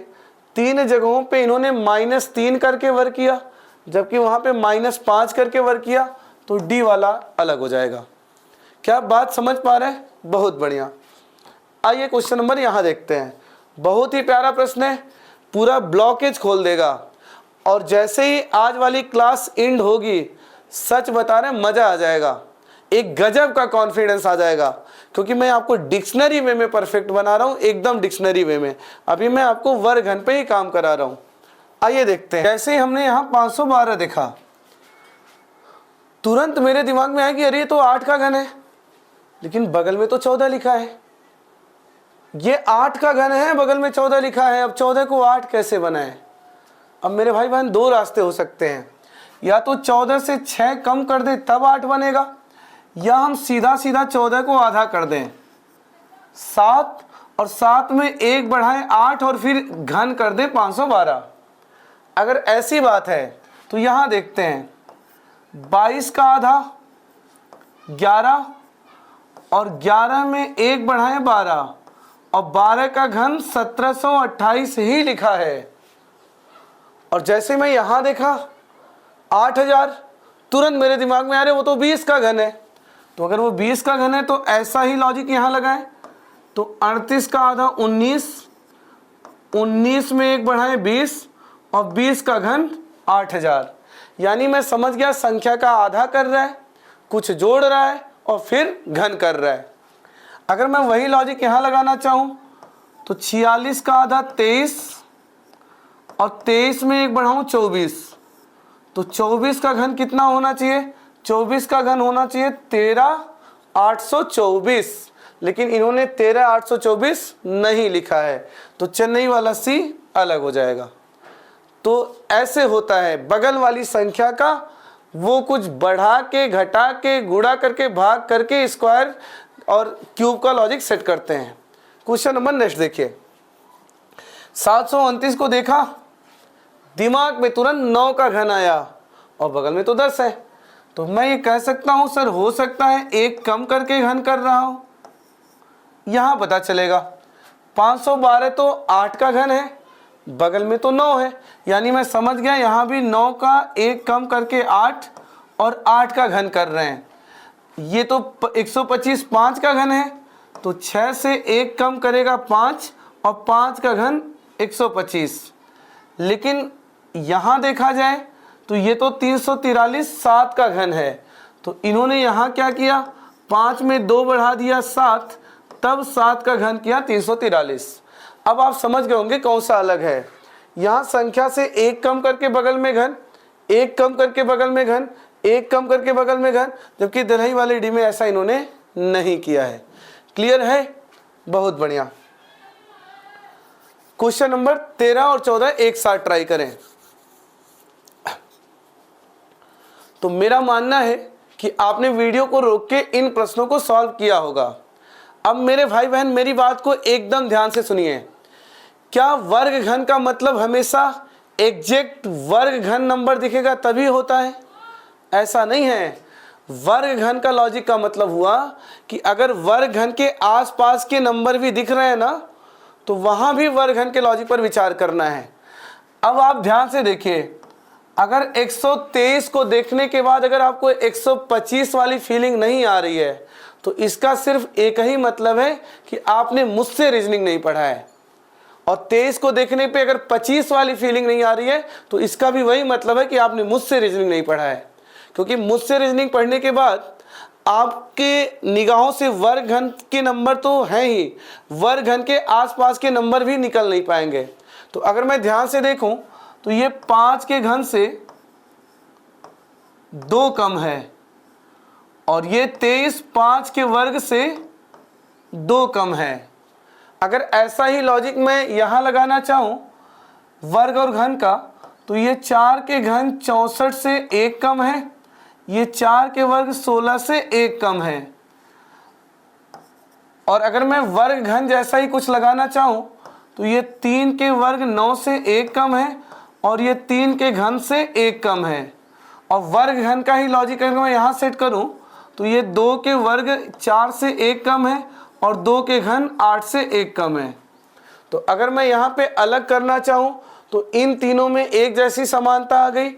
3 जगहों पे इन्होंने -3 करके वर्ग किया, जबकि वहाँ पे -5 करके वर्ग किया, तो डी वाला अलग हो जाएगा। क्या बात समझ पा रहे हैं? बहुत बढ़िया। आइए क्वेश्चन नंबर यहाँ देखते हैं। बहुत ही प्यारा प्रश्न है, पूरा ब्लॉकेज खोल देगा, और जैसे ही आज वाली क्लास एंड होगी, सच बता रहे मजा आ जाएगा, एक गजब का कॉन्फिडेंस आ जाएगा, क्योंकि मैं आपको डिक्शनरी वे में परफेक्ट बना रहा हूँ, एकदम डिक्शनरी वे में। अभी मैं आपको वर्ग घन पे ही काम करा रहा हूँ। आइए देखते हैं। जैसे ही हमने यहाँ 512 देखा, तुरंत मेरे दिमाग में आया कि अरे ये तो 8 का घन है, लेकिन बगल में तो 14 लिखा है। ये 8 का घन है, बगल में 14 लिखा है, अब 14 को 8 कैसे बनाए? अब मेरे भाई बहन 2 रास्ते हो सकते हैं, या तो 14 से 6 कम कर दें तब 8 बनेगा, या हम सीधा सीधा 14 को आधा कर दें, 7 और साथ में एक बढ़ाएं 8 और फिर घन कर दें 512। अगर ऐसी बात है तो यहाँ देखते हैं 22 का आधा 11 और 11 में एक बढ़ाएं 12 और 12 का घन 1728 ही लिखा है। और जैसे मैं यहाँ देखा 8000, तुरंत मेरे दिमाग में आ रहे वो तो 20 का घन है। तो अगर वो 20 का घन है तो ऐसा ही लॉजिक यहाँ लगाएं। तो 38 का आधा 19, 19 में एक बढ़ाएं 20 और 20 का घन 8000। यानी मैं समझ गया संख्या का आधा कर रहा है, कुछ जोड़ रहा है और फिर घन कर रहा है। अगर मैं वही लॉजिक यहाँ लगाना चाहूँ तो 46 का आधा 23 और 23 में एक बढ़ाऊँ 24, तो 24 का घन कितना होना चाहिए? 24 का घन होना चाहिए 13824, लेकिन इन्होंने 13824 नहीं लिखा है, तो चेन्नई वाला सी अलग हो जाएगा। तो ऐसे होता है बगल वाली संख्या का वो कुछ बढ़ा के, घटा के, गुणा करके, भाग करके स्क्वायर और क्यूब का लॉजिक सेट करते हैं। क्वेश्चन नंबर नेक्स्ट देखिए। 729 को देखा, दिमाग में तुरंत 9 का घन आया और बगल में तो 10 है, तो मैं ये कह सकता हूं सर हो सकता है एक कम करके घन कर रहा हूं। यहां पता चलेगा 512 तो 8 का घन है, बगल में तो 9 है, यानी मैं समझ गया यहां भी 9 का एक कम करके 8 और 8 का घन कर रहे हैं। ये तो 125 5 का घन है, तो 6 से एक कम करेगा 5 और 5 का घन 125। लेकिन यहाँ देखा जाए तो ये तो 343 7 का घन है, तो इन्होंने यहाँ क्या किया 5 में 2 बढ़ा दिया 7, तब 7 का घन किया 343। अब आप समझ गए होंगे कौन सा अलग है। यहाँ संख्या से एक कम करके बगल में घन, एक कम करके बगल में घन, एक कम करके बगल में घन, जबकि दलहई वाले डी में ऐसा इन्होंने नहीं किया है। क्लियर है? बहुत बढ़िया। क्वेश्चन नंबर 13 और 14 एक साथ ट्राई करें। तो मेरा मानना है कि आपने वीडियो को रोक के इन प्रश्नों को सॉल्व किया होगा। अब मेरे भाई बहन मेरी बात को एकदम ध्यान से सुनिए। क्या वर्ग घन का मतलब हमेशा एग्जैक्ट वर्ग घन नंबर दिखेगा तभी होता है? ऐसा नहीं है। वर्ग घन का लॉजिक का मतलब हुआ कि अगर वर्ग घन के आसपास के नंबर भी दिख रहे हैं ना, तो वहां भी वर्ग घन के लॉजिक पर विचार करना है। अब आप ध्यान से देखिए, अगर 123 को देखने के बाद अगर आपको 125 वाली फीलिंग नहीं आ रही है, तो इसका सिर्फ एक ही मतलब है कि आपने मुझसे रीजनिंग नहीं पढ़ा है। और 23 को देखने पे अगर 25 वाली फीलिंग नहीं आ रही है, तो इसका भी वही मतलब है कि आपने मुझसे रीजनिंग नहीं पढ़ा है। क्योंकि मुझसे रीजनिंग पढ़ने के बाद आपके निगाहों से वर्ग घन के नंबर तो हैं ही, वर्ग घन के आसपास के नंबर भी निकल नहीं पाएंगे। तो अगर मैं ध्यान से देखूं तो ये 5 के घन से 2 कम है और ये 23 5 के वर्ग से 2 कम है। अगर ऐसा ही लॉजिक मैं यहाँ लगाना चाहूँ वर्ग और घन का, तो ये 4 के घन 64 से 1 कम है, ये 4 के वर्ग 16 से 1 कम है। और अगर मैं वर्ग घन जैसा ही कुछ लगाना चाहूँ तो ये 3 के वर्ग 9 से 1 कम है और ये 3 के घन से 1 कम है। और वर्ग घन का ही लॉजिक अगर मैं यहाँ सेट करूँ तो ये 2 के वर्ग 4 से 1 कम है और 2 के घन 8 से 1 कम है। तो अगर मैं यहाँ पे अलग करना चाहूँ तो इन तीनों में एक जैसी समानता आ गई,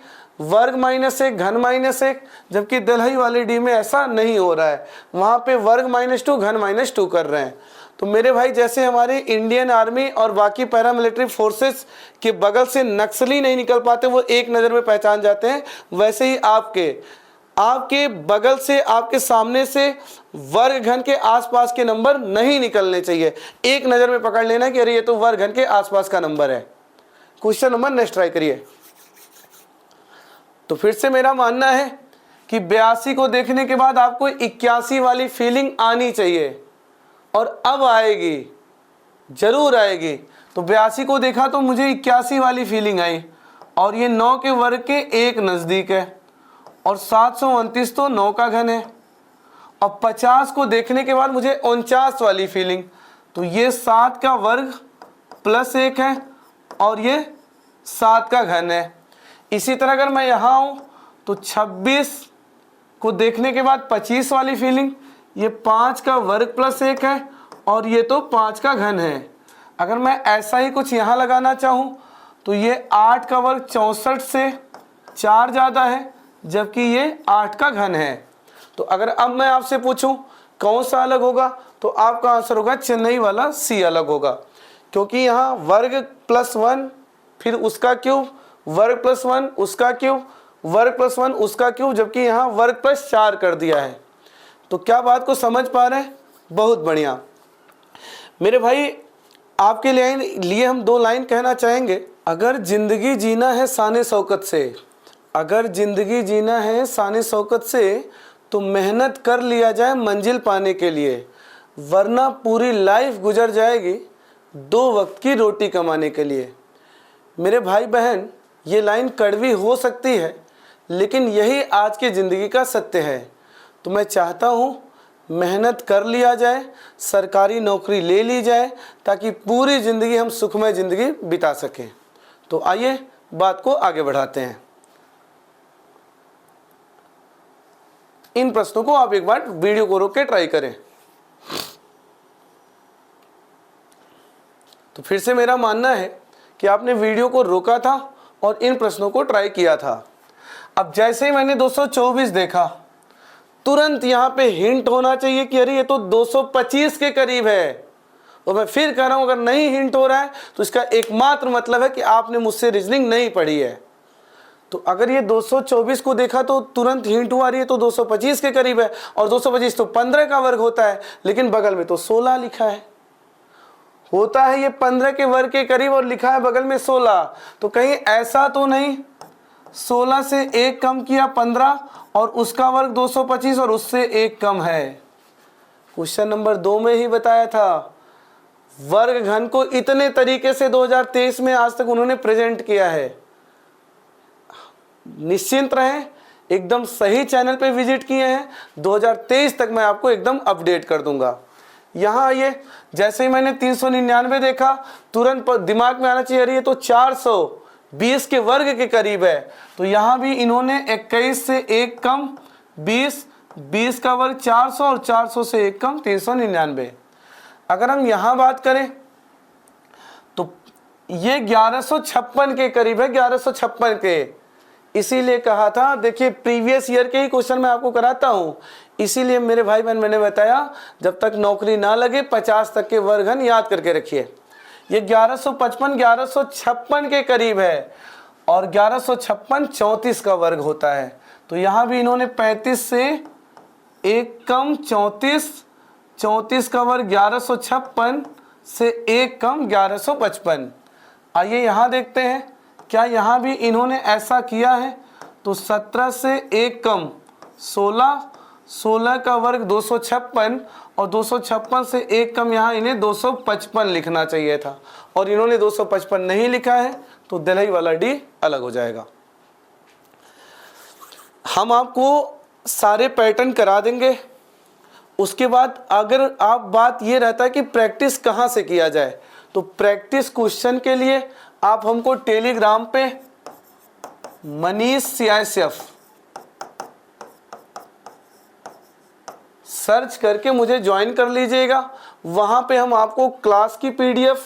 वर्ग -1 घन -1, जबकि दलहई वाले डी में ऐसा नहीं हो रहा है, वहाँ पे वर्ग -2 घन -2 कर रहे हैं। तो मेरे भाई जैसे हमारे इंडियन आर्मी और बाकी पैरामिलिट्री फोर्सेस के बगल से नक्सली नहीं निकल पाते, वो एक नज़र में पहचान जाते हैं, वैसे ही आपके बगल से, आपके सामने से वर्ग घन के आसपास के नंबर नहीं निकलने चाहिए। एक नज़र में पकड़ लेना कि अरे ये तो वर्ग घन के आसपास का नंबर है। क्वेश्चन नंबर नेक्स्ट ट्राई करिए। तो फिर से मेरा मानना है कि 82 को देखने के बाद आपको 81 वाली फीलिंग आनी चाहिए, और अब आएगी, जरूर आएगी। तो 82 को देखा तो मुझे 81 वाली फीलिंग आई, और ये 9 के वर्ग के एक नज़दीक है, और 729 तो 9 का घन है। और 50 को देखने के बाद मुझे 49 वाली फीलिंग, तो ये 7 का वर्ग प्लस 1 है और ये 7 का घन है। इसी तरह अगर मैं यहाँ आऊँ तो 26 को देखने के बाद 25 वाली फीलिंग, ये 5 का वर्ग प्लस 1 है और ये तो 5 का घन है। अगर मैं ऐसा ही कुछ यहाँ लगाना चाहूँ तो ये 8 का वर्ग 64 से 4 ज़्यादा है, जबकि ये 8 का घन है। तो अगर अब मैं आपसे पूछूं कौन सा अलग होगा, तो आपका आंसर होगा चेन्नई वाला सी अलग होगा, क्योंकि यहाँ वर्ग प्लस 1 फिर उसका क्यूब, वर्ग प्लस 1 उसका क्यूब, वर्ग प्लस 1 उसका क्यूब, जबकि यहाँ वर्ग प्लस 4 कर दिया है। तो क्या बात को समझ पा रहे हैं? बहुत बढ़िया मेरे भाई। आपके लिए हम 2 लाइन कहना चाहेंगे। अगर जिंदगी जीना है शान शौकत से, अगर जिंदगी जीना है शान शौकत से, तो मेहनत कर लिया जाए मंजिल पाने के लिए, वरना पूरी लाइफ गुजर जाएगी 2 वक्त की रोटी कमाने के लिए। मेरे भाई बहन, ये लाइन कड़वी हो सकती है, लेकिन यही आज की ज़िंदगी का सत्य है। तो मैं चाहता हूँ मेहनत कर लिया जाए, सरकारी नौकरी ले ली जाए, ताकि पूरी ज़िंदगी हम सुखमय ज़िंदगी बिता सकें। तो आइए बात को आगे बढ़ाते हैं। इन प्रश्नों को आप एक बार वीडियो को रोक के ट्राई करें। तो फिर से मेरा मानना है कि आपने वीडियो को रोका था और इन प्रश्नों को ट्राई किया था। अब जैसे ही मैंने 224 देखा, तुरंत यहाँ पे हिंट होना चाहिए कि अरे ये तो 225 के करीब है। और मैं फिर कह रहा हूँ, अगर नहीं हिंट हो रहा है तो इसका एकमात्र मतलब है कि आपने मुझसे रीजनिंग नहीं पढ़ी है। तो अगर ये 224 को देखा तो तुरंत हिंट हुआ रही है तो 225 के करीब है, और 225 तो 15 का वर्ग होता है, लेकिन बगल में तो 16 लिखा है। होता है ये 15 के वर्ग के करीब और लिखा है बगल में 16। तो कहीं ऐसा तो नहीं 16 से 1 कम किया 15 और उसका वर्ग 225 और उससे 1 कम है। क्वेश्चन नंबर 2 में ही बताया था। वर्ग घन को इतने तरीके से 2023 में आज तक उन्होंने प्रेजेंट किया है। निश्चिंत रहें, एकदम सही चैनल पे विजिट किए हैं। 2023 तक मैं आपको एकदम अपडेट कर दूंगा। यहाँ आइए, जैसे ही मैंने 399 देखा, तुरंत दिमाग में आना चाहिए अरे ये तो 420 के वर्ग के करीब है। तो यहाँ भी इन्होंने 21 से 1 कम 20, 20 का वर्ग 400 और 400 से 1 कम 399। अगर हम यहाँ बात करें तो ये 1156 के करीब है, 1156 के। इसीलिए कहा था, देखिए प्रीवियस ईयर के ही क्वेश्चन मैं आपको कराता हूँ। इसीलिए मेरे भाई बहन मैंने बताया जब तक नौकरी ना लगे 50 तक के वर्गन याद करके रखिए। ये 1155 1156 के करीब है और 1156 34 का वर्ग होता है। तो यहाँ भी इन्होंने 35 से 1 कम 34, 34 का वर्ग 1156 से 1 कम 1155। आइए यहाँ देखते हैं क्या यहाँ भी इन्होंने ऐसा किया है। तो 17 से 1 कम 16, 16 का वर्ग 256 और 256 से 1 कम यहाँ इन्हें 255 लिखना चाहिए था, और इन्होंने 255 नहीं लिखा है, तो दिल्ली वाला डी अलग हो जाएगा। हम आपको सारे पैटर्न करा देंगे। उसके बाद अगर आप बात ये रहता है कि प्रैक्टिस कहाँ से किया जाए, तो प्रैक्टिस क्वेश्चन के लिए आप हमको टेलीग्राम पे मनीष CICF सर्च करके मुझे ज्वाइन कर लीजिएगा। वहाँ पे हम आपको क्लास की PDF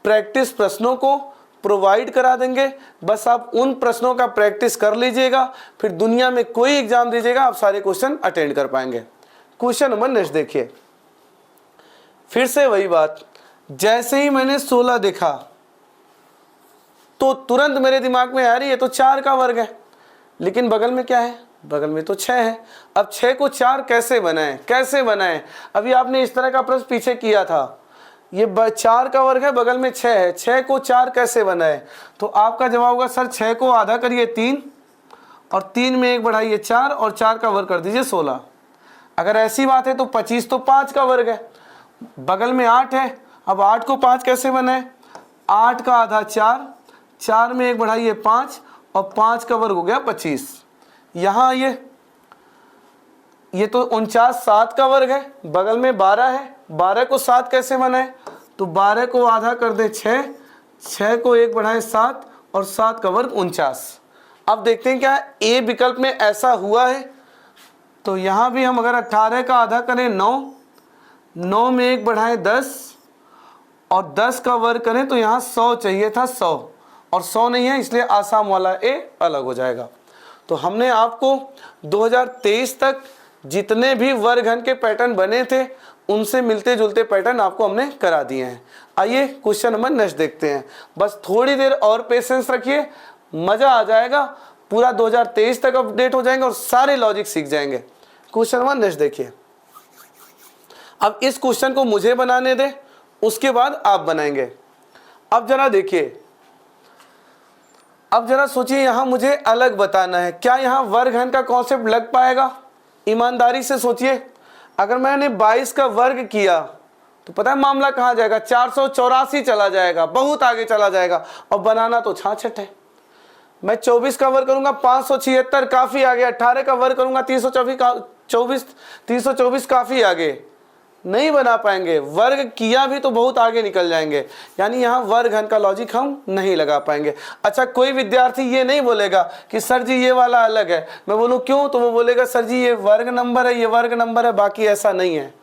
प्रैक्टिस प्रश्नों को प्रोवाइड करा देंगे। बस आप उन प्रश्नों का प्रैक्टिस कर लीजिएगा, फिर दुनिया में कोई एग्जाम दीजिएगा आप सारे क्वेश्चन अटेंड कर पाएंगे। क्वेश्चन नंबर नेक्स्ट देखिए। फिर से वही बात, जैसे ही मैंने 16 देखा तो तुरंत मेरे दिमाग में आ रही है तो 4 का वर्ग है, लेकिन बगल में क्या है, बगल में तो 6 है। अब 6 को 4 कैसे बनाएं, कैसे बनाएं? अभी आपने इस तरह का प्रश्न पीछे किया था। ये 4 का वर्ग है, बगल में 6 है, 6 को 4 कैसे बनाएं? तो आपका जवाब होगा सर 6 को आधा करिए 3 और 3 में 1 बढ़ाइए 4 और 4 का वर्ग कर दीजिए 16। अगर ऐसी बात है तो 25 तो 5 का वर्ग है, बगल में 8 है। अब 8 को 5 कैसे बनाए? 8 का आधा 4, 4 में 1 बढ़ाइए 5 और 5 का वर्ग हो गया 25। यहाँ ये तो 49 7 का वर्ग है, बगल में 12 है, 12 को 7 कैसे बनाए, तो 12 को आधा कर दे 6, 6 को 1 बढ़ाए 7 और 7 का वर्ग 49। अब देखते हैं क्या ए विकल्प में ऐसा हुआ है, तो यहाँ भी हम अगर 18 का आधा करें 9, 9 में 1 बढ़ाए 10 और 10 का वर्ग करें तो यहाँ 100 चाहिए था 100 और 100 नहीं है, इसलिए आसाम वाला ए अलग हो जाएगा। तो हमने आपको 2023 तक जितने भी वर्गघन के पैटर्न बने थे उनसे मिलते जुलते पैटर्न आपको हमने करा दिए हैं। आइए क्वेश्चन नंबर नेक्स्ट देखते हैं। बस थोड़ी देर और पेशेंस रखिए, मज़ा आ जाएगा, पूरा 2023 तक अपडेट हो जाएंगे और सारे लॉजिक सीख जाएंगे। क्वेश्चन नंबर नेक्स्ट देखिए। अब इस क्वेश्चन को मुझे बनाने दे, उसके बाद आप बनाएंगे। अब जरा देखिए, अब जरा सोचिए, यहां मुझे अलग बताना है, क्या यहां वर्गघन का कॉन्सेप्ट लग पाएगा? ईमानदारी से सोचिए, अगर मैंने 22 का वर्ग किया तो पता है मामला कहां जाएगा, 484 चला जाएगा, बहुत आगे चला जाएगा, और बनाना तो 66 है। मैं 24 का वर्ग करूंगा 576, काफी आगे। 18 का वर्ग करूंगा 324 काफी आगे, नहीं बना पाएंगे। वर्ग किया भी तो बहुत आगे निकल जाएंगे, यानी यहाँ वर्गघन का लॉजिक हम नहीं लगा पाएंगे। अच्छा, कोई विद्यार्थी ये नहीं बोलेगा कि सर जी ये वाला अलग है। मैं बोलूँ क्यों, तो वो बोलेगा सर जी ये वर्ग नंबर है, ये वर्ग नंबर है, बाकी ऐसा नहीं है।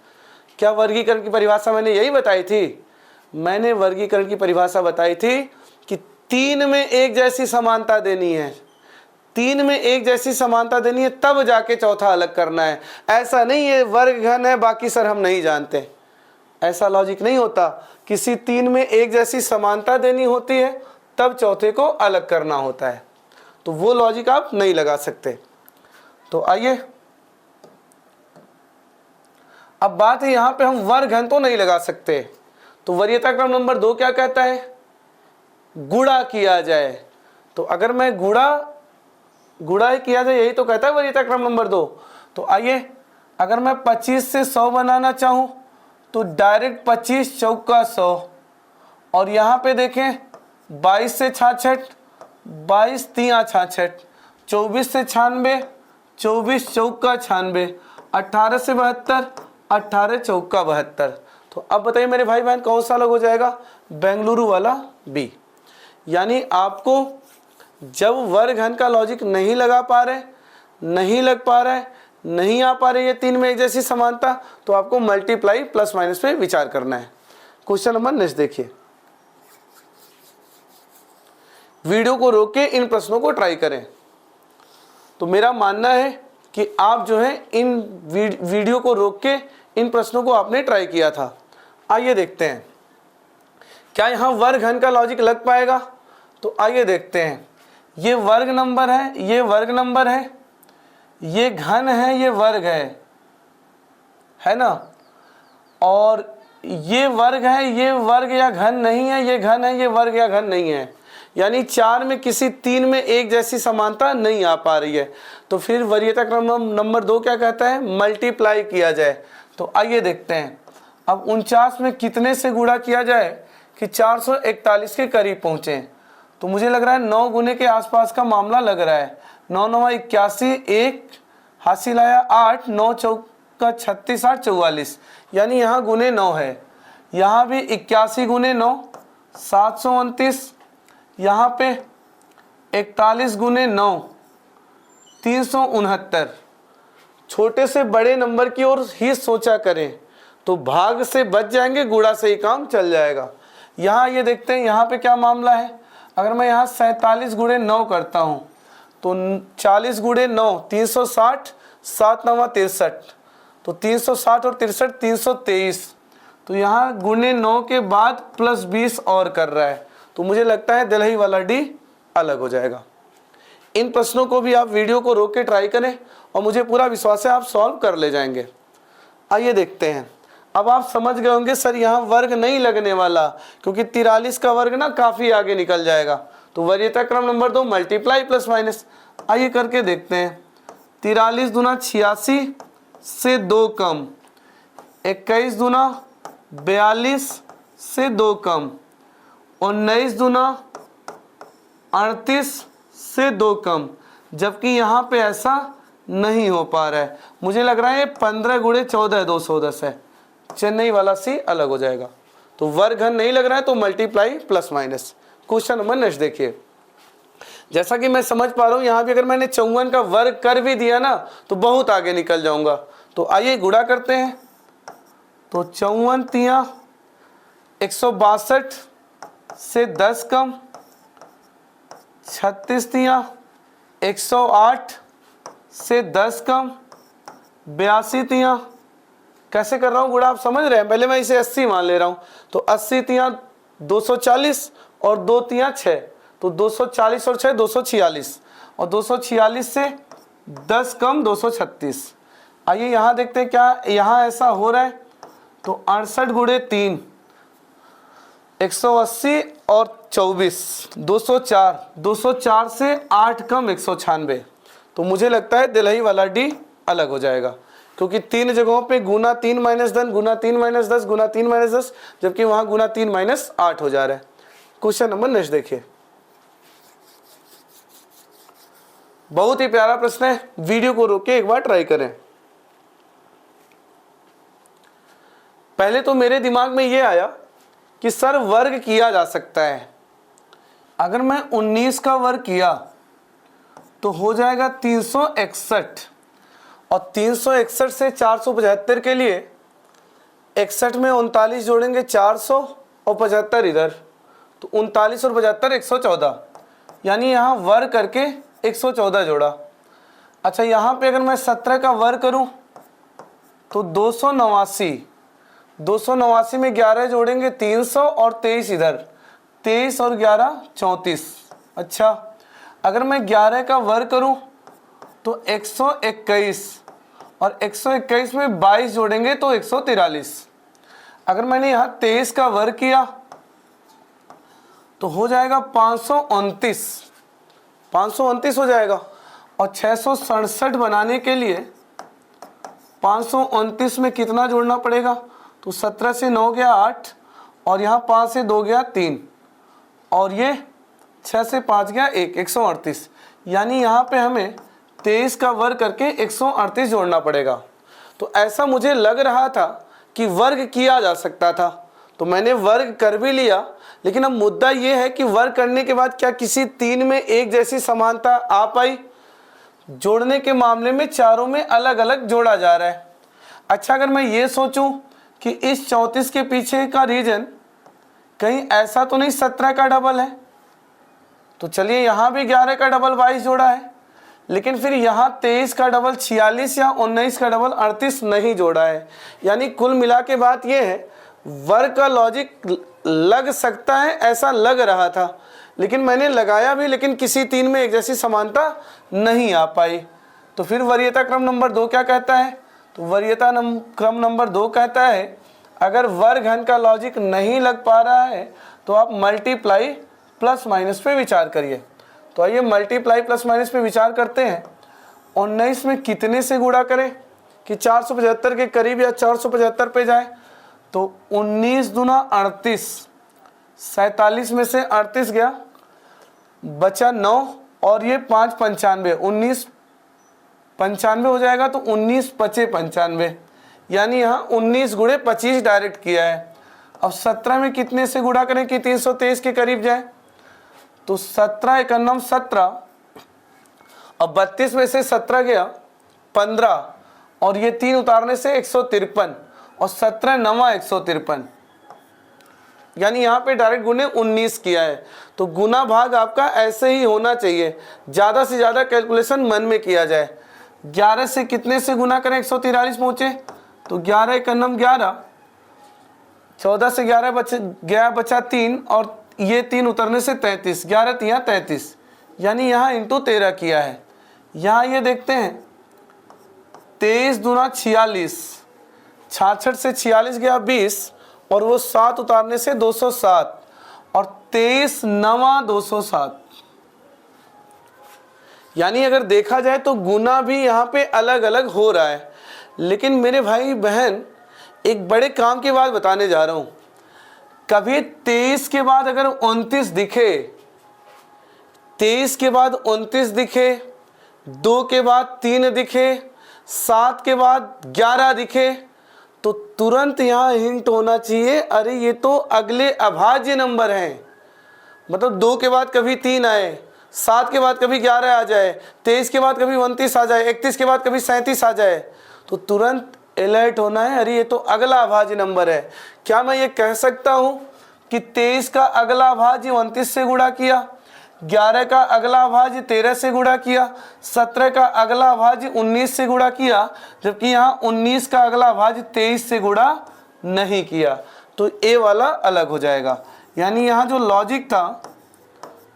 क्या वर्गीकरण की परिभाषा मैंने यही बताई थी? मैंने वर्गीकरण की परिभाषा बताई थी कि 3 में एक जैसी समानता देनी है, 3 में एक जैसी समानता देनी है, तब जाके चौथा अलग करना है। ऐसा नहीं है वर्गघन है बाकी सर हम नहीं जानते, ऐसा लॉजिक नहीं होता। किसी 3 में एक जैसी समानता देनी होती है तब चौथे को अलग करना होता है, तो वो लॉजिक आप नहीं लगा सकते। तो आइए, अब बात है यहां पे हम वर्गघन तो नहीं लगा सकते, तो वरीयता क्रम नंबर 2 क्या कहता है? गुणा किया जाए। तो अगर मैं गुणा ही किया जाए, यही तो कहता है वरीयता क्रम नंबर 2। तो आइए, अगर मैं 25 से 100 बनाना चाहूं तो डायरेक्ट 25 चौका 100, और यहाँ पे देखें 22 से 66, 22 तिया 66, 24 से 96, 24 चौका 96, 18 से 72, 18 चौका 72। तो अब बताइए मेरे भाई बहन कौन सा अलग हो जाएगा? बेंगलुरु वाला बी। यानी आपको जब वर्गघन का लॉजिक नहीं लगा पा रहे, नहीं लग पा रहा है, नहीं आ पा रही है 3 में एक जैसी समानता, तो आपको मल्टीप्लाई प्लस माइनस पे विचार करना है। क्वेश्चन नंबर नेक्स्ट देखिए। वीडियो को रोक के इन प्रश्नों को ट्राई करें। तो मेरा मानना है कि आप जो है इन वीडियो को रोक के इन प्रश्नों को आपने ट्राई किया था। आइए देखते हैं क्या यहाँ वर्गघन का लॉजिक लग पाएगा। तो आइए देखते हैं, ये वर्ग नंबर है, ये वर्ग नंबर है, ये घन है, ये वर्ग है ना, और ये वर्ग है, ये वर्ग या घन नहीं है, ये घन है, ये वर्ग या घन नहीं है। यानी 4 में किसी 3 में एक जैसी समानता नहीं आ पा रही है। तो फिर वरीयता क्रम नंबर 2 क्या कहता है? मल्टीप्लाई किया जाए। तो आइए देखते हैं, अब 49 में कितने से गुणा किया जाए कि 441 के करीब पहुँचे। तो मुझे लग रहा है 9 गुने के आसपास का मामला लग रहा है। 9 9 81, 1 हासिल आया 8, 9 चौका 36, 8 44, यानी यहाँ गुने 9 है। यहाँ भी 81 गुने 9 729, यहाँ पे 41 गुने 9 369। छोटे से बड़े नंबर की ओर ही सोचा करें, तो भाग से बच जाएंगे, गुणा से ही काम चल जाएगा। यहाँ ये देखते हैं यहाँ पे क्या मामला है। अगर मैं यहाँ 47 गुणे 9 करता हूँ तो 40 गुणे 9 360, 7 9 63, तो 360 और 63 323। तो यहाँ गुणे 9 के बाद प्लस 20 और कर रहा है, तो मुझे लगता है दिल्ही वाला डी अलग हो जाएगा। इन प्रश्नों को भी आप वीडियो को रोक के ट्राई करें और मुझे पूरा विश्वास है आप सॉल्व कर ले जाएंगे। आइए देखते हैं, अब आप समझ गए होंगे सर यहाँ वर्ग नहीं लगने वाला, क्योंकि 43 का वर्ग ना काफ़ी आगे निकल जाएगा। तो वरीयता क्रम नंबर 2 मल्टीप्लाई प्लस माइनस। आइए करके देखते हैं। 43 दूना 86 से 2 कम, 21 दूना 42 से 2 कम, 19 दूना 38 से 2 कम, जबकि यहाँ पे ऐसा नहीं हो पा रहा है। मुझे लग रहा है 15 गुणे 14 210 है। चेन्नई वाला सी अलग हो जाएगा। तो वर्ग घन नहीं लग रहा है तो multiply plus minus. Question number next देखिए, जैसा कि मैं समझ पा रहा हूं यहां भी अगर मैंने 54 का वर्ग कर भी दिया ना तो बहुत आगे निकल जाऊंगा। तो आइए गुणा करते हैं। तो 54 तिया 162 से 10 कम, 36 तिया 108 से 10 कम, 82 तिया, कैसे कर रहा हूँ गुणा आप समझ रहे हैं, पहले मैं इसे 80 मान ले रहा हूँ। तो 80 तिया 240 और 2 तिया 6, तो 240 और 6 246, और 246 से 10 कम 236। आइए यहाँ देखते हैं क्या यहाँ ऐसा हो रहा है। तो 68 गुणे 3 180 और 24 204, 204 से 8 कम 196। तो मुझे लगता है दिलही वाला डी अलग हो जाएगा, क्योंकि 3 जगहों पे गुना 3 माइनस 10 गुना 3 माइनस 10 गुना 3 माइनस 10, जबकि वहां गुना 3 माइनस 8 हो जा रहा है। क्वेश्चन नंबर नेक्स्ट देखिए, बहुत ही प्यारा प्रश्न है, वीडियो को रोक के एक बार ट्राई करें। पहले तो मेरे दिमाग में ये आया कि सर वर्ग किया जा सकता है। अगर मैं 19 का वर्ग किया तो हो जाएगा 361, और 361 से 475 के लिए 61 में 39 जोड़ेंगे 400 और 75 इधर, तो 39 और 75 114, यानी यहाँ वर्ग करके 114 जोड़ा। अच्छा यहाँ पे अगर मैं 17 का वर्ग करूँ तो 289, 289 में 11 जोड़ेंगे 300 और 23 इधर, 23 और 11 34। अच्छा अगर मैं 11 का वर्ग करूं तो 121, और 121 में 22 जोड़ेंगे तो 143। अगर मैंने यहाँ 23 का वर्ग किया तो हो जाएगा 529, 529 हो जाएगा। और 667 बनाने के लिए 529 में कितना जोड़ना पड़ेगा, तो 17 से 9 गया 8, और यहाँ 5 से 2 गया 3, और ये 6 से 5 गया 1, 138। यानी यहाँ पे हमें 23 का वर्ग करके 138 जोड़ना पड़ेगा। तो ऐसा मुझे लग रहा था कि वर्ग किया जा सकता था, तो मैंने वर्ग कर भी लिया। लेकिन अब मुद्दा ये है कि वर्ग करने के बाद क्या किसी 3 में एक जैसी समानता आ पाई? जोड़ने के मामले में चारों में अलग अलग जोड़ा जा रहा है। अच्छा अगर मैं ये सोचूं कि इस 34 के पीछे का रीजन कहीं ऐसा तो नहीं 17 का डबल है, तो चलिए यहाँ भी 11 का डबल 22 जोड़ा है, लेकिन फिर यहाँ 23 का डबल 46 या 19 का डबल 38 नहीं जोड़ा है। यानी कुल मिला के बात यह है वर्ग का लॉजिक लग सकता है, ऐसा लग रहा था, लेकिन मैंने लगाया भी, लेकिन किसी 3 में एक जैसी समानता नहीं आ पाई। तो फिर वरीयता क्रम नंबर 2 क्या कहता है? तो वरीयता क्रम नंबर 2 कहता है अगर वर्ग घन का लॉजिक नहीं लग पा रहा है तो आप मल्टीप्लाई प्लस माइनस पे विचार करिए। तो आइए मल्टीप्लाई प्लस माइनस पे विचार करते हैं। 19 में कितने से गुणा करें कि 475 के करीब या 475 पे जाए? तो 19 दूना 38, 47 में से 38 गया, बचा 9, और ये 5 95, 19 95 हो जाएगा, तो 19 पचे 95, यानी यहाँ 19 गुणे 25 डायरेक्ट किया है। अब 17 में कितने से गुणा करें कि 323 के करीब जाए? तो 17 एकन्नम 17, अब 32 में से 17 गया 15, और ये 3 उतारने से 153, और 17 नवा 153, यानी यहाँ पे डायरेक्ट गुणे 19 किया है। तो गुना भाग आपका ऐसे ही होना चाहिए, ज़्यादा से ज़्यादा कैलकुलेशन मन में किया जाए। 11 से कितने से गुना करें 143 पहुँचे? तो 11 एकन्नम 11, 14 से 11 गया बचा 3, और ये 3 उतरने से 33, 11 तिया 33, यानी यहाँ इंटू 13 किया है। यहाँ ये देखते हैं 23 दूना 46, 66 से 46 गया 20, और वो 7 उतारने से 207, और 23 नवा 207, यानी अगर देखा जाए तो गुना भी यहाँ पे अलग अलग हो रहा है। लेकिन मेरे भाई बहन एक बड़े काम की बात बताने जा रहा हूँ, कभी 23 के बाद अगर 29 दिखे, 23 के बाद 29 दिखे, 2 के बाद 3 दिखे, 7 के बाद 11 दिखे, तो तुरंत यहाँ हिंट होना चाहिए, अरे ये तो अगले अभाज्य नंबर हैं। मतलब 2 के बाद कभी 3 आए, 7 के बाद कभी 11 आ जाए, 23 के बाद कभी 29 आ जाए, 31 के बाद कभी 37 आ जाए, तो तुरंत अलर्ट होना है, अरे ये तो अगला अभाज्य नंबर है। क्या मैं ये कह सकता हूँ कि 23 का अगला अभाज्य 29 से गुणा किया, 11 का अगला अभाज्य 13 से गुणा किया, 17 का अगला अभाज्य 19 से गुणा किया, जबकि यहाँ 19 का अगला अभाज्य 23 से गुणा नहीं किया, तो ए वाला अलग हो जाएगा। यानी यहाँ जो लॉजिक था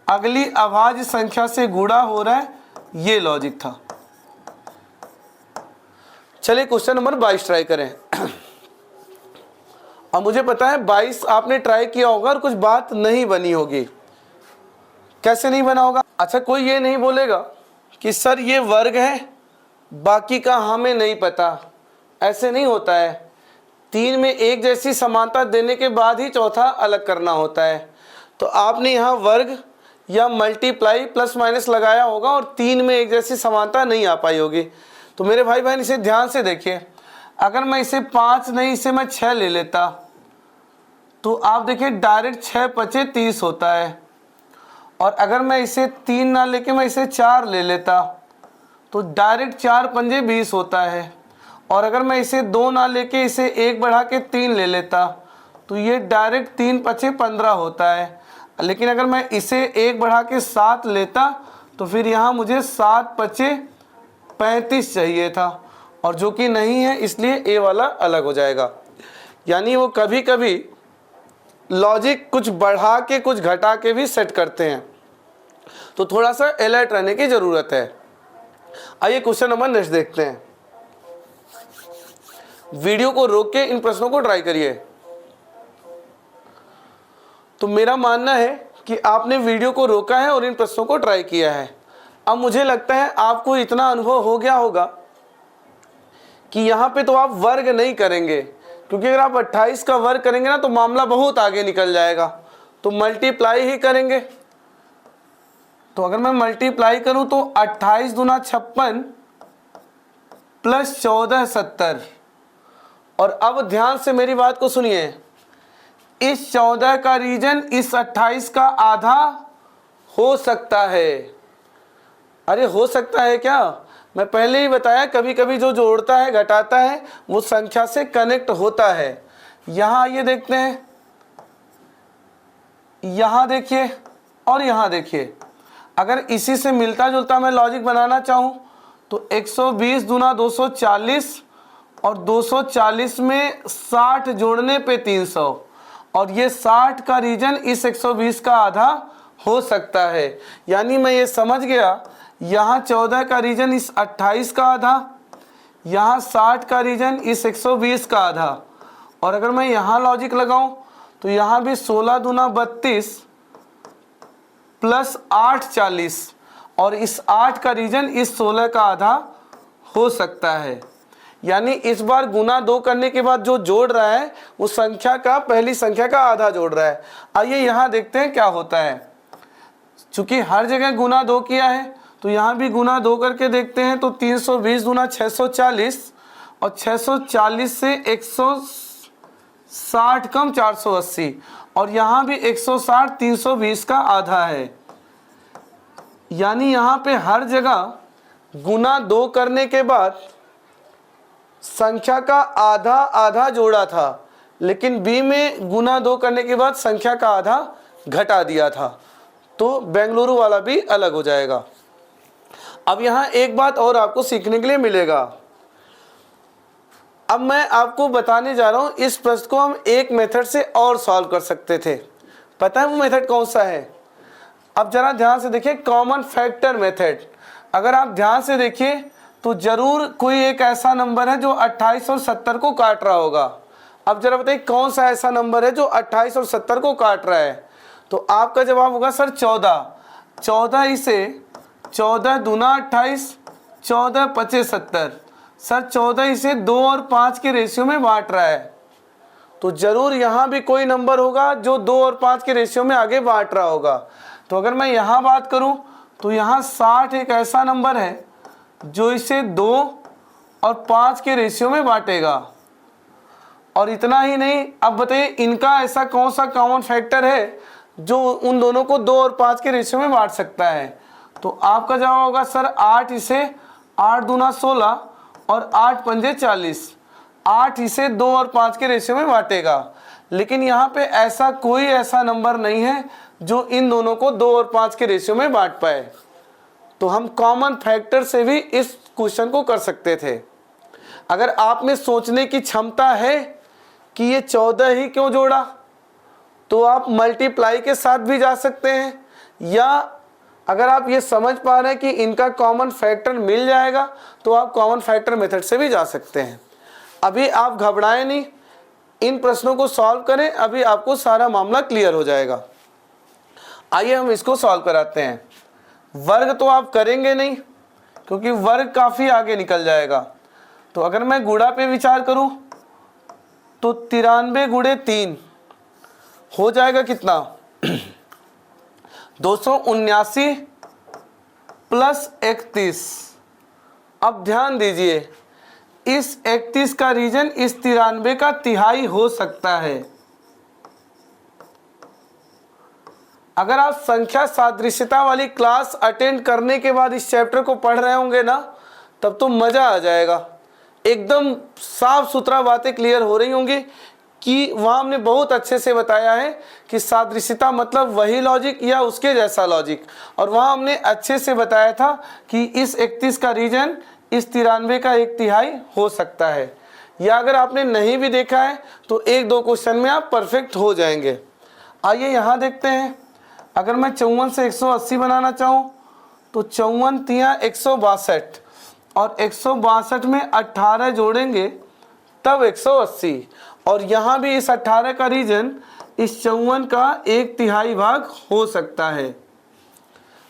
अगली अभाज्य संख्या से गुणा हो रहा है, ये लॉजिक था। चलिए क्वेश्चन नंबर 22 ट्राई करें। अब मुझे पता है 22 आपने ट्राई किया होगा और कुछ बात नहीं बनी होगी। कैसे नहीं बना होगा? अच्छा, कोई ये नहीं बोलेगा कि सर ये वर्ग है, बाकी का हमें नहीं पता। ऐसे नहीं होता है। 3 में एक जैसी समानता देने के बाद ही चौथा अलग करना होता है। तो आपने यहाँ वर्ग या मल्टीप्लाई प्लस माइनस लगाया होगा और 3 में एक जैसी समानता नहीं आ पाई होगी। तो मेरे भाई बहन इसे ध्यान से देखिए, अगर मैं इसे 5 नहीं, इसे मैं 6 ले लेता, तो आप देखिए डायरेक्ट 6 पचे 30 होता है। और अगर मैं इसे 3 ना लेके मैं इसे 4 ले लेता, तो डायरेक्ट 4 पंजे 20 होता है। और अगर मैं इसे 2 ना लेके इसे 1 बढ़ा के 3 ले लेता, तो ये डायरेक्ट 3 पचे 15 होता है। लेकिन अगर मैं इसे 1 बढ़ा के 7 लेता, तो फिर यहाँ मुझे 7 पचे 35 चाहिए था, और जो कि नहीं है, इसलिए ए वाला अलग हो जाएगा। यानी वो कभी कभी लॉजिक कुछ बढ़ा के कुछ घटा के भी सेट करते हैं, तो थोड़ा सा अलर्ट रहने की जरूरत है। आइए क्वेश्चन नंबर नेक्स्ट देखते हैं। वीडियो को रोक के इन प्रश्नों को ट्राई करिए। तो मेरा मानना है कि आपने वीडियो को रोका है और इन प्रश्नों को ट्राई किया है। अब मुझे लगता है आपको इतना अनुभव हो गया होगा कि यहाँ पे तो आप वर्ग नहीं करेंगे, क्योंकि अगर आप 28 का वर्ग करेंगे ना तो मामला बहुत आगे निकल जाएगा। तो मल्टीप्लाई ही करेंगे। तो अगर मैं मल्टीप्लाई करूं तो 28 दूना 56 प्लस 14 70। और अब ध्यान से मेरी बात को सुनिए, इस 14 का रीजन इस 28 का आधा हो सकता है। अरे हो सकता है क्या? मैं पहले ही बताया, कभी कभी जो जोड़ता है घटाता है वो संख्या से कनेक्ट होता है। यहाँ ये देखते हैं, यहाँ देखिए और यहाँ देखिए। अगर इसी से मिलता जुलता मैं लॉजिक बनाना चाहूँ तो 120 दूना 240 और 240 में 60 जोड़ने पे 300, और ये 60 का रीजन इस 120 का आधा हो सकता है। यानी मैं ये समझ गया, यहाँ 14 का रीजन इस 28 का आधा, यहाँ 60 का रीजन इस 120 का आधा। और अगर मैं यहाँ लॉजिक लगाऊं तो यहाँ भी 16 दूना 32 प्लस 8 40, और इस 8 का रीजन इस 16 का आधा हो सकता है। यानी इस बार गुना 2 करने के बाद जो जोड़ रहा है वो संख्या का पहली संख्या का आधा जोड़ रहा है। आइए यहाँ देखते हैं क्या होता है। चूंकि हर जगह गुना 2 किया है तो यहाँ भी गुना 2 करके देखते हैं। तो 320 दूना 640 और 640 से 160 कम 480, और यहाँ भी 160 320 का आधा है। यानी यहाँ पे हर जगह गुना 2 करने के बाद संख्या का आधा आधा जोड़ा था, लेकिन बी में गुना 2 करने के बाद संख्या का आधा घटा दिया था। तो बेंगलुरु वाला भी अलग हो जाएगा। अब यहाँ एक बात और आपको सीखने के लिए मिलेगा। अब मैं आपको बताने जा रहा हूँ, इस प्रश्न को हम एक मेथड से और सॉल्व कर सकते थे। पता है वो मेथड कौन सा है? अब जरा ध्यान से देखिए, कॉमन फैक्टर मेथड। अगर आप ध्यान से देखिए तो जरूर कोई एक ऐसा नंबर है जो 28 और 70 को काट रहा होगा। अब जरा बताइए कौन सा ऐसा नंबर है जो 28 और 70 को काट रहा है? तो आपका जवाब होगा सर 14। 14 इसे 14 दूना 28, 14 पचे 70। सर 14 इसे 2 और 5 के रेशियो में बांट रहा है। तो जरूर यहाँ भी कोई नंबर होगा जो 2 और 5 के रेशियो में आगे बांट रहा होगा। तो अगर मैं यहाँ बात करूँ तो यहाँ 60 एक ऐसा नंबर है जो इसे 2 और 5 के रेशियो में बांटेगा। और इतना ही नहीं, अब बताइए इनका ऐसा कौन सा कॉमन फैक्टर है जो उन दोनों को 2 और 5 के रेशियो में बांट सकता है। तो आपका जवाब होगा सर 8 इसे 8 दूना 16 और 8 पंजे 40। 8 इसे 2 और 5 के रेशियो में बांटेगा, लेकिन यहाँ पे ऐसा कोई ऐसा नंबर नहीं है जो इन दोनों को 2 और 5 के रेशियो में बांट पाए। तो हम कॉमन फैक्टर से भी इस क्वेश्चन को कर सकते थे। अगर आप में सोचने की क्षमता है कि ये 14 ही क्यों जोड़ा, तो आप मल्टीप्लाई के साथ भी जा सकते हैं, या अगर आप ये समझ पा रहे हैं कि इनका कॉमन फैक्टर मिल जाएगा तो आप कॉमन फैक्टर मेथड से भी जा सकते हैं। अभी आप घबराएं नहीं, इन प्रश्नों को सॉल्व करें, अभी आपको सारा मामला क्लियर हो जाएगा। आइए हम इसको सॉल्व कराते हैं। वर्ग तो आप करेंगे नहीं क्योंकि वर्ग काफ़ी आगे निकल जाएगा। तो अगर मैं गुणा पे विचार करूं तो 93 गुणे 3 हो जाएगा कितना 279 प्लस 31। अब ध्यान दीजिए, इस 31 का रीजन इस 93 का तिहाई हो सकता है। अगर आप संख्या सादृश्यता वाली क्लास अटेंड करने के बाद इस चैप्टर को पढ़ रहे होंगे ना, तब तो मज़ा आ जाएगा। एकदम साफ सुथरा बातें क्लियर हो रही होंगी कि वहाँ हमने बहुत अच्छे से बताया है कि सादृश्यता मतलब वही लॉजिक या उसके जैसा लॉजिक, और वहाँ हमने अच्छे से बताया था कि इस 31 का रीजन इस 93 का 1/3 हो सकता है। या अगर आपने नहीं भी देखा है तो 1-2 क्वेश्चन में आप परफेक्ट हो जाएंगे। आइए यहाँ देखते हैं। अगर मैं 54 से 180 बनाना चाहूँ तो 54 तिया 162 और 162 में 18 जोड़ेंगे तब 180, और यहाँ भी इस 18 का रीजन इस 54 का 1/3 भाग हो सकता है।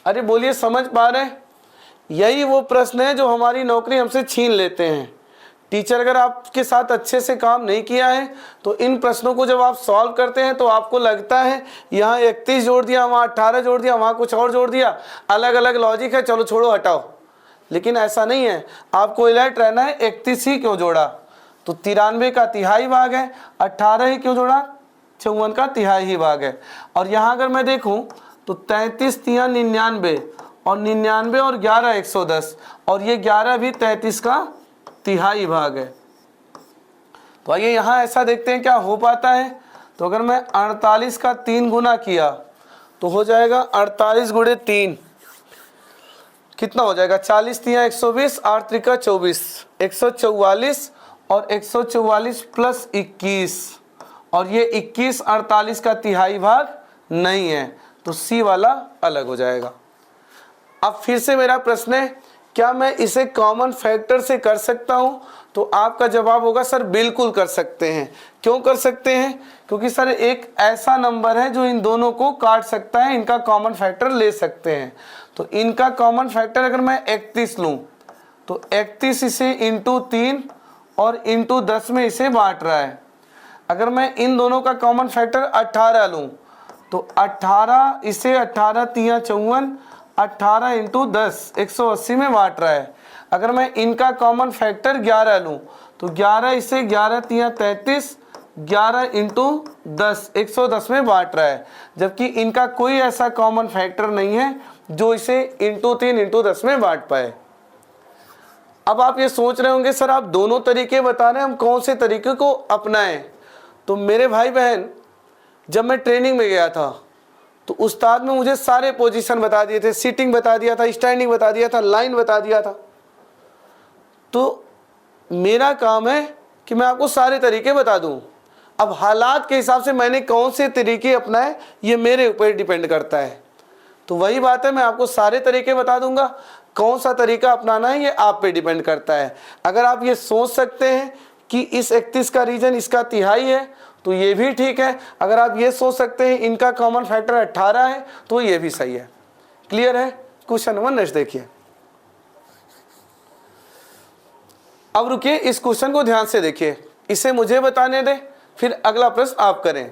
अरे बोलिए, समझ पा रहे हैं? यही वो प्रश्न है जो हमारी नौकरी हमसे छीन लेते हैं। टीचर अगर आपके साथ अच्छे से काम नहीं किया है तो इन प्रश्नों को जब आप सॉल्व करते हैं तो आपको लगता है यहाँ 31 जोड़ दिया, वहाँ 18 जोड़ दिया, वहाँ कुछ और जोड़ दिया, अलग अलग लॉजिक है, चलो छोड़ो हटाओ। लेकिन ऐसा नहीं है, आपको अलर्ट रहना है 31 ही क्यों जोड़ा, तो 93 का तिहाई भाग है, 18 ही क्यों जोड़ा, 54 का तिहाई ही भाग है। और यहाँ अगर मैं देखूँ तो 33 तिया 99 और 99 और 11 110, और ये 11 भी 33 का तिहाई भाग है। तो आइए यहाँ ऐसा देखते हैं क्या हो पाता है। तो अगर मैं 48 का 3 गुना किया तो हो जाएगा 48 गुणे 3 कितना हो जाएगा 40 तिया 120, 8 त्रिका 24, 144 और 144 प्लस 21, और ये 21 48 का तिहाई भाग नहीं है, तो सी वाला अलग हो जाएगा। अब फिर से मेरा प्रश्न है, क्या मैं इसे कॉमन फैक्टर से कर सकता हूं? तो आपका जवाब होगा सर बिल्कुल कर सकते हैं। क्यों कर सकते हैं? क्योंकि सर एक ऐसा नंबर है जो इन दोनों को काट सकता है, इनका कॉमन फैक्टर ले सकते हैं। तो इनका कॉमन फैक्टर अगर मैं 31 लूं तो 31 इसे इंटू 3 और इंटू 10 में इसे बांट रहा है। अगर मैं इन दोनों का कॉमन फैक्टर 18 लूं तो 18 इसे 18 तिया 54, 18 इंटू 10 180 में बांट रहा है। अगर मैं इनका कॉमन फैक्टर 11 लूँ तो 11 इसे 11 तिया 33, 11 इंटू 10 110 में बांट रहा है, जबकि इनका कोई ऐसा कॉमन फैक्टर नहीं है जो इसे इंटू 3 इंटू 10 में बांट पाए। अब आप ये सोच रहे होंगे सर आप दोनों तरीके बता रहे हैं, हम कौन से तरीके को अपनाएं? तो मेरे भाई बहन, जब मैं ट्रेनिंग में गया था तो उस्ताद ने मुझे सारे पोजीशन बता दिए थे, सीटिंग बता दिया था, स्टैंडिंग बता दिया था, लाइन बता दिया था। तो मेरा काम है कि मैं आपको सारे तरीके बता दूं। अब हालात के हिसाब से मैंने कौन से तरीके अपनाए ये मेरे ऊपर डिपेंड करता है। तो वही बात है, मैं आपको सारे तरीके बता दूंगा, कौन सा तरीका अपनाना है ये आप पे डिपेंड करता है। अगर आप ये सोच सकते हैं कि इस 31 का रीजन इसका तिहाई है तो ये भी ठीक है। अगर आप ये सोच सकते हैं इनका कॉमन फैक्टर 18 है तो ये भी सही है। क्लियर है? क्वेश्चन नंबर नेक्स्ट देखिए। अब रुकिए, इस क्वेश्चन को ध्यान से देखिए, इसे मुझे बताने दें, फिर अगला प्रश्न आप करें।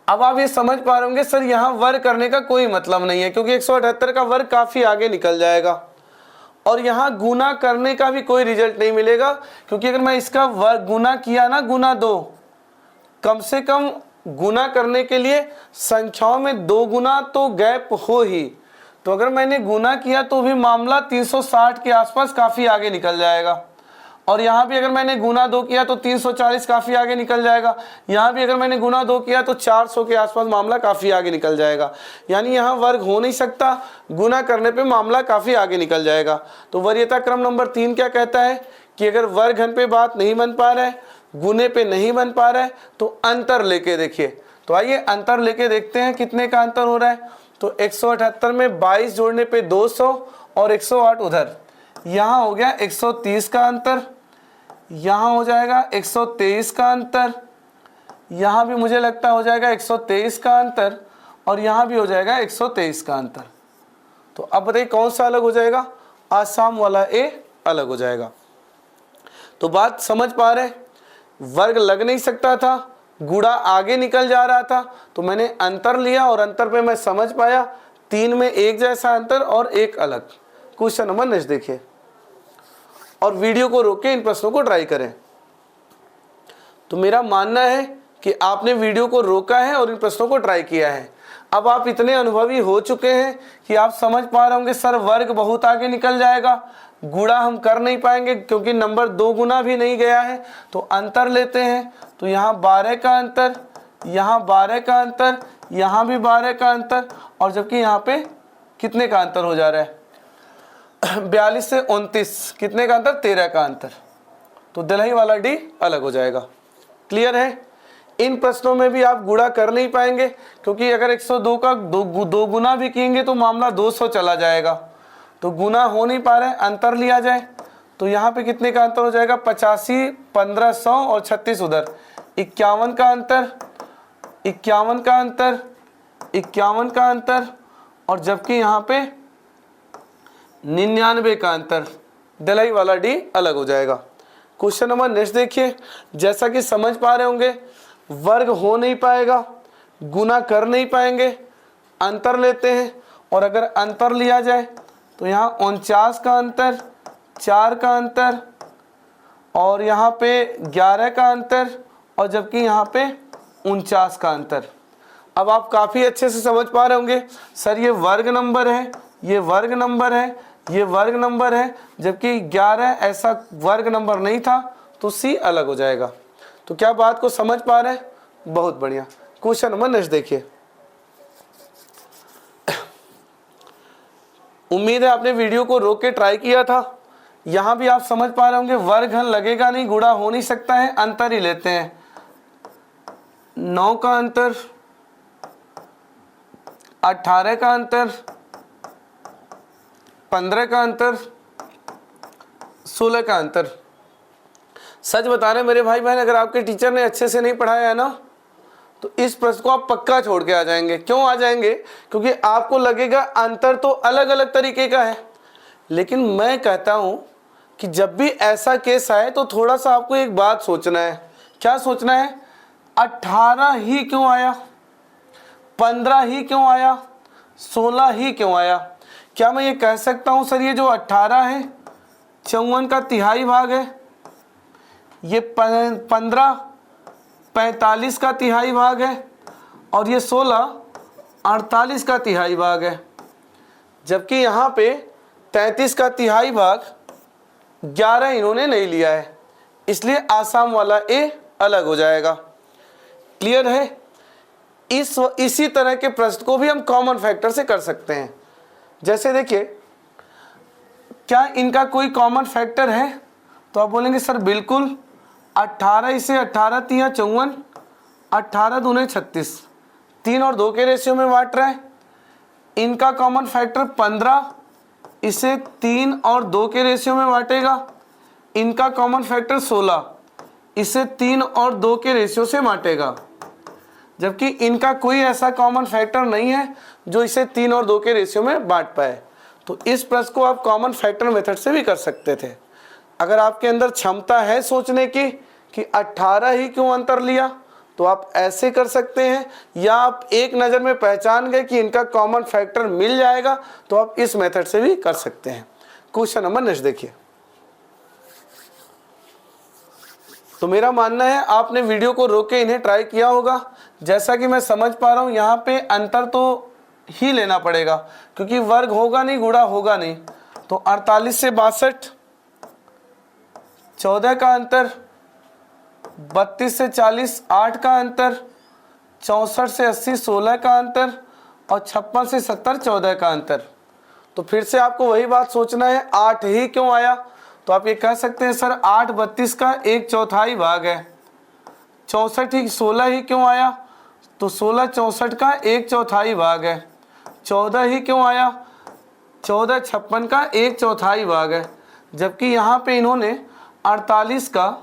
अब आप ये समझ पा रहे होंगे सर यहाँ वर्ग करने का कोई मतलब नहीं है, क्योंकि 178 का वर्ग काफ़ी आगे निकल जाएगा और यहाँ गुना करने का भी कोई रिजल्ट नहीं मिलेगा, क्योंकि अगर मैं इसका वर्ग गुना किया ना, गुना 2, कम से कम गुना करने के लिए संख्याओं में 2 गुना तो गैप हो ही। तो अगर मैंने गुना किया तो भी मामला 360 के आसपास काफ़ी आगे निकल जाएगा। और यहाँ भी अगर मैंने गुना 2 किया तो 340 काफ़ी आगे निकल जाएगा। यहाँ भी अगर मैंने गुना 2 किया तो 400 के आसपास मामला काफ़ी आगे निकल जाएगा। यानी यहाँ वर्ग हो नहीं सकता, गुना करने पे मामला काफ़ी आगे निकल जाएगा। तो वरीयता क्रम नंबर 3 क्या कहता है कि अगर वर्ग घन पे बात नहीं बन पा रहा है, गुने पे नहीं बन पा रहा है, तो अंतर लेके देखिए। तो आइए अंतर लेके देखते हैं कितने का अंतर हो रहा है। तो 178 में 22 जोड़ने पे 200 और 108 उधर, यहाँ हो गया 130 का अंतर, यहाँ हो जाएगा 123 का अंतर, यहाँ भी मुझे लगता हो जाएगा 123 का अंतर, और यहाँ भी हो जाएगा 123 का अंतर। तो अब बताइए कौन सा अलग हो जाएगा? आसाम वाला ए अलग हो जाएगा। तो बात समझ पा रहे? वर्ग लग नहीं सकता था, गुणा आगे निकल जा रहा था, तो मैंने अंतर लिया और अंतर पे मैं समझ पाया 3 में एक जैसा अंतर और एक अलग। क्वेश्चन नंबर नेक्स्ट देखिए, और वीडियो को रोक के इन प्रश्नों को ट्राई करें। तो मेरा मानना है कि आपने वीडियो को रोका है और इन प्रश्नों को ट्राई किया है। अब आप इतने अनुभवी हो चुके हैं कि आप समझ पा रहे होंगे सर वर्ग बहुत आगे निकल जाएगा, गुणा हम कर नहीं पाएंगे क्योंकि नंबर 2 गुना भी नहीं गया है। तो अंतर लेते हैं, तो यहाँ 12 का अंतर, यहाँ 12 का अंतर, यहाँ भी 12 का अंतर, और जबकि यहाँ पे कितने का अंतर हो जा रहा है? 42 से 29, कितने का अंतर? 13 का अंतर। तो दिल्हई वाला डी अलग हो जाएगा। क्लियर है? इन प्रश्नों में भी आप गुणा कर नहीं पाएंगे, क्योंकि अगर 102 का दो गुना भी किएंगे तो मामला 200 चला जाएगा। तो गुना हो नहीं पा रहा है, अंतर लिया जाए तो यहाँ पे कितने का अंतर हो जाएगा? 85, 1500 और 36 उधर, 51 का अंतर, 51 का अंतर, 51 का अंतर, और जबकि यहाँ पे 99 का अंतर। दिल्हई वाला डी अलग हो जाएगा। क्वेश्चन नंबर नेक्स्ट देखिए, जैसा कि समझ पा रहे होंगे वर्ग हो नहीं पाएगा, गुना कर नहीं पाएंगे, अंतर लेते हैं, और अगर अंतर लिया जाए तो यहाँ 49 का अंतर, 4 का अंतर, और यहाँ पे 11 का अंतर, और जबकि यहाँ पे 49 का अंतर। अब आप काफ़ी अच्छे से समझ पा रहे होंगे सर ये वर्ग नंबर है, ये वर्ग नंबर है, ये वर्ग नंबर है, जबकि 11 ऐसा वर्ग नंबर नहीं था, तो सी अलग हो जाएगा। तो क्या बात को समझ पा रहे हैं? बहुत बढ़िया। क्वेश्चन नंबर नेक्स्ट देखिए। उम्मीद है आपने वीडियो को रोक के ट्राई किया था। यहाँ भी आप समझ पा रहे होंगे वर्ग घन लगेगा नहीं, गुणा हो नहीं सकता है, अंतर ही लेते हैं। 9 का अंतर, 18 का अंतर, 15 का अंतर, 16 का अंतर। सच बता रहे मेरे भाई बहन, अगर आपके टीचर ने अच्छे से नहीं पढ़ाया है ना, तो इस प्रश्न को आप पक्का छोड़ के आ जाएंगे। क्यों आ जाएंगे? क्योंकि आपको लगेगा अंतर तो अलग अलग तरीके का है। लेकिन मैं कहता हूं कि जब भी ऐसा केस आए तो थोड़ा सा आपको एक बात सोचना है। क्या सोचना है? 18 ही क्यों आया, 15 ही क्यों आया, 16 ही क्यों आया? क्या मैं ये कह सकता हूं सर ये जो 18 है 54 का तिहाई भाग है, ये 15 45 का तिहाई भाग है, और ये 16 48 का तिहाई भाग है, जबकि यहाँ पे 33 का तिहाई भाग 11 इन्होंने नहीं लिया है, इसलिए आसाम वाला ए अलग हो जाएगा। क्लियर है? इसी तरह के प्रश्न को भी हम कॉमन फैक्टर से कर सकते हैं। जैसे देखिए, क्या इनका कोई कॉमन फैक्टर है? तो आप बोलेंगे सर बिल्कुल, 18 इसे 18 तिया 54, 18 दूने 36, 3 और 2 के रेशियो में बांट रहा है। इनका कॉमन फैक्टर 15 इसे 3 और 2 के रेशियो में बांटेगा। इनका कॉमन फैक्टर 16 इसे 3 और 2 के रेशियो से बांटेगा, जबकि इनका कोई ऐसा कॉमन फैक्टर नहीं है जो इसे 3 और 2 के रेशियो में बांट पाए। तो इस प्रश्न को आप कॉमन फैक्टर मेथड से भी कर सकते थे। अगर आपके अंदर क्षमता है सोचने की कि 18 ही क्यों अंतर लिया, तो आप ऐसे कर सकते हैं, या आप एक नज़र में पहचान गए कि इनका कॉमन फैक्टर मिल जाएगा, तो आप इस मेथड से भी कर सकते हैं। क्वेश्चन नंबर नेक्स्ट देखिए। तो मेरा मानना है आपने वीडियो को रोक के इन्हें ट्राई किया होगा। जैसा कि मैं समझ पा रहा हूँ यहाँ पे अंतर तो ही लेना पड़ेगा, क्योंकि वर्ग होगा नहीं, गुणा होगा नहीं। तो 48 से 62 14 का अंतर, 32 से 40 8 का अंतर, 64 से 80 16 का अंतर और 56 से 70 14 का अंतर। तो फिर से आपको वही बात सोचना है, 8 ही क्यों आया? तो आप ये कह सकते हैं सर 8 32 का 1/4 भाग है। 64 ही 16 ही क्यों आया? तो 16 64 का 1/4 भाग है। 14 ही क्यों आया? 14 56 का 1/4 भाग है। जबकि यहाँ पे इन्होंने 48 का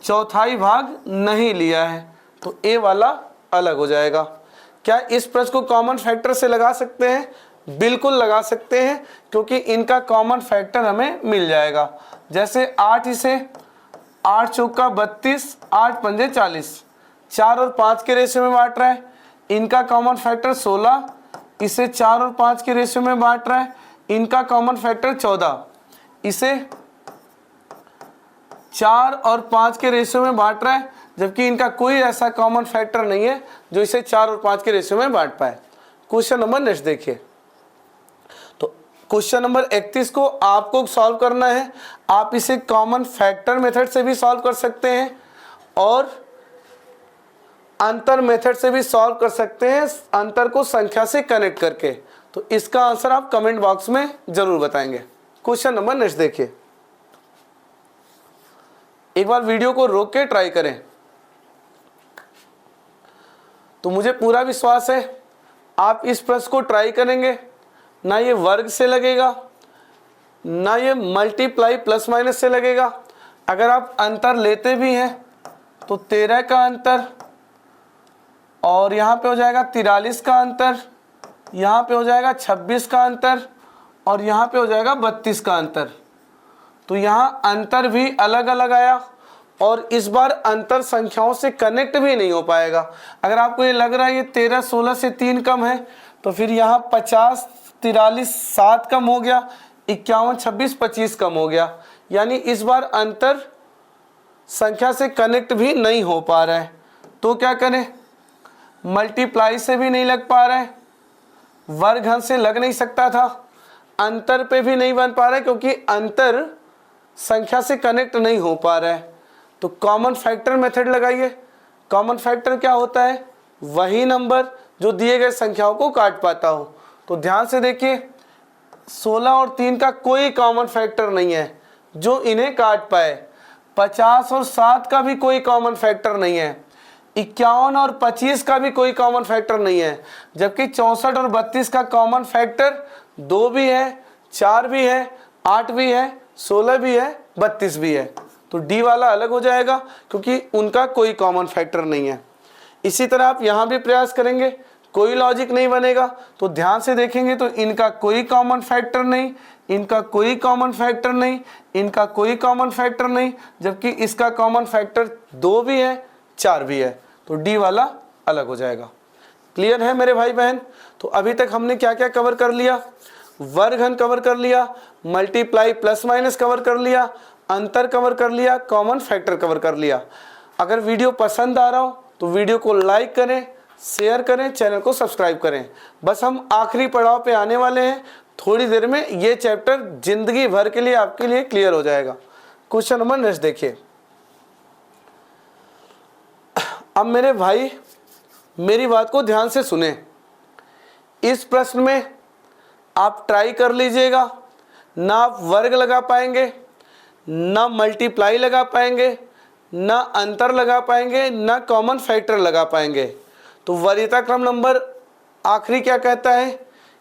चौथाई भाग नहीं लिया है, तो ए वाला अलग हो जाएगा। क्या इस प्रश्न को कॉमन फैक्टर से लगा सकते हैं? बिल्कुल लगा सकते हैं, क्योंकि इनका कॉमन फैक्टर हमें मिल जाएगा। जैसे 8 इसे 8 चौका 32, 8 पंजे 40, 4 और 5 के रेशियो में बांट रहा है। इनका कॉमन फैक्टर 16, इसे 4 और 5 के रेशियो में बांट रहा है। इनका कॉमन फैक्टर 14, इसे 4 और 5 के रेशियो में बांट रहा है। जबकि इनका कोई ऐसा कॉमन फैक्टर नहीं है जो इसे 4 और 5 के रेशियो में बांट पाए। क्वेश्चन नंबर नेक्स्ट देखिए। तो क्वेश्चन नंबर 31 को आपको सॉल्व करना है। आप इसे कॉमन फैक्टर मेथड से भी सॉल्व कर सकते हैं और अंतर मेथड से भी सॉल्व कर सकते हैं, अंतर को संख्या से कनेक्ट करके। तो इसका आंसर आप कमेंट बॉक्स में जरूर बताएंगे। क्वेश्चन नंबर नेक्स्ट देखिए। एक बार वीडियो को रोक के ट्राई करें। तो मुझे पूरा विश्वास है आप इस प्रश्न को ट्राई करेंगे। ना ये वर्ग से लगेगा, ना ये मल्टीप्लाई प्लस माइनस से लगेगा। अगर आप अंतर लेते भी हैं तो 13 का अंतर और यहाँ पे हो जाएगा 43 का अंतर, यहाँ पे हो जाएगा 26 का अंतर और यहाँ पे हो जाएगा 32 का अंतर। तो यहाँ अंतर भी अलग अलग आया और इस बार अंतर संख्याओं से कनेक्ट भी नहीं हो पाएगा। अगर आपको ये लग रहा है ये 13 16 से 3 कम है, तो फिर यहाँ 50 43 7 कम हो गया, 51 26 25 कम हो गया। यानी इस बार अंतर संख्या से कनेक्ट भी नहीं हो पा रहा है। तो क्या करें? मल्टीप्लाई से भी नहीं लग पा रहा है, वर्गहन से लग नहीं सकता था, अंतर पे भी नहीं बन पा रहा है, क्योंकि अंतर संख्या से कनेक्ट नहीं हो पा रहा है। तो कॉमन फैक्टर मेथड लगाइए। कॉमन फैक्टर क्या होता है? वही नंबर जो दिए गए संख्याओं को काट पाता हो। तो ध्यान से देखिए, 16 और 3 का कोई कॉमन फैक्टर नहीं है जो इन्हें काट पाए। 50 और 7 का भी कोई कॉमन फैक्टर नहीं है। 51 और 25 का भी कोई कॉमन फैक्टर नहीं है। जबकि 64 और 32 का कॉमन फैक्टर 2 भी है, 4 भी है, 8 भी है, 16 भी है, 32 भी है। तो डी वाला अलग हो जाएगा, क्योंकि उनका कोई कॉमन फैक्टर नहीं है। इसी तरह आप यहाँ भी प्रयास करेंगे, कोई लॉजिक नहीं बनेगा। तो ध्यान से देखेंगे तो इनका कोई कॉमन फैक्टर नहीं, इनका कोई कॉमन फैक्टर नहीं, इनका कोई कॉमन फैक्टर नहीं, जबकि इसका कॉमन फैक्टर 2 भी है, 4 भी है। तो डी वाला अलग हो जाएगा। क्लियर है मेरे भाई बहन? तो अभी तक हमने क्या क्या कवर कर लिया? वर्गहन कवर कर लिया, मल्टीप्लाई प्लस माइनस कवर कर लिया, अंतर कवर कर लिया, कॉमन फैक्टर कवर कर लिया। अगर वीडियो पसंद आ रहा हो तो वीडियो को लाइक करें, शेयर करें, चैनल को सब्सक्राइब करें। बस हम आखिरी पड़ाव पे आने वाले हैं। थोड़ी देर में ये चैप्टर जिंदगी भर के लिए आपके लिए क्लियर हो जाएगा। क्वेश्चन नंबर नेक्स्ट देखिए। अब मेरे भाई मेरी बात को ध्यान से सुने। इस प्रश्न में आप ट्राई कर लीजिएगा, ना आप वर्ग लगा पाएंगे, ना मल्टीप्लाई लगा पाएंगे, ना अंतर लगा पाएंगे, ना कॉमन फैक्टर लगा पाएंगे। तो वरीयता क्रम नंबर आखिरी क्या कहता है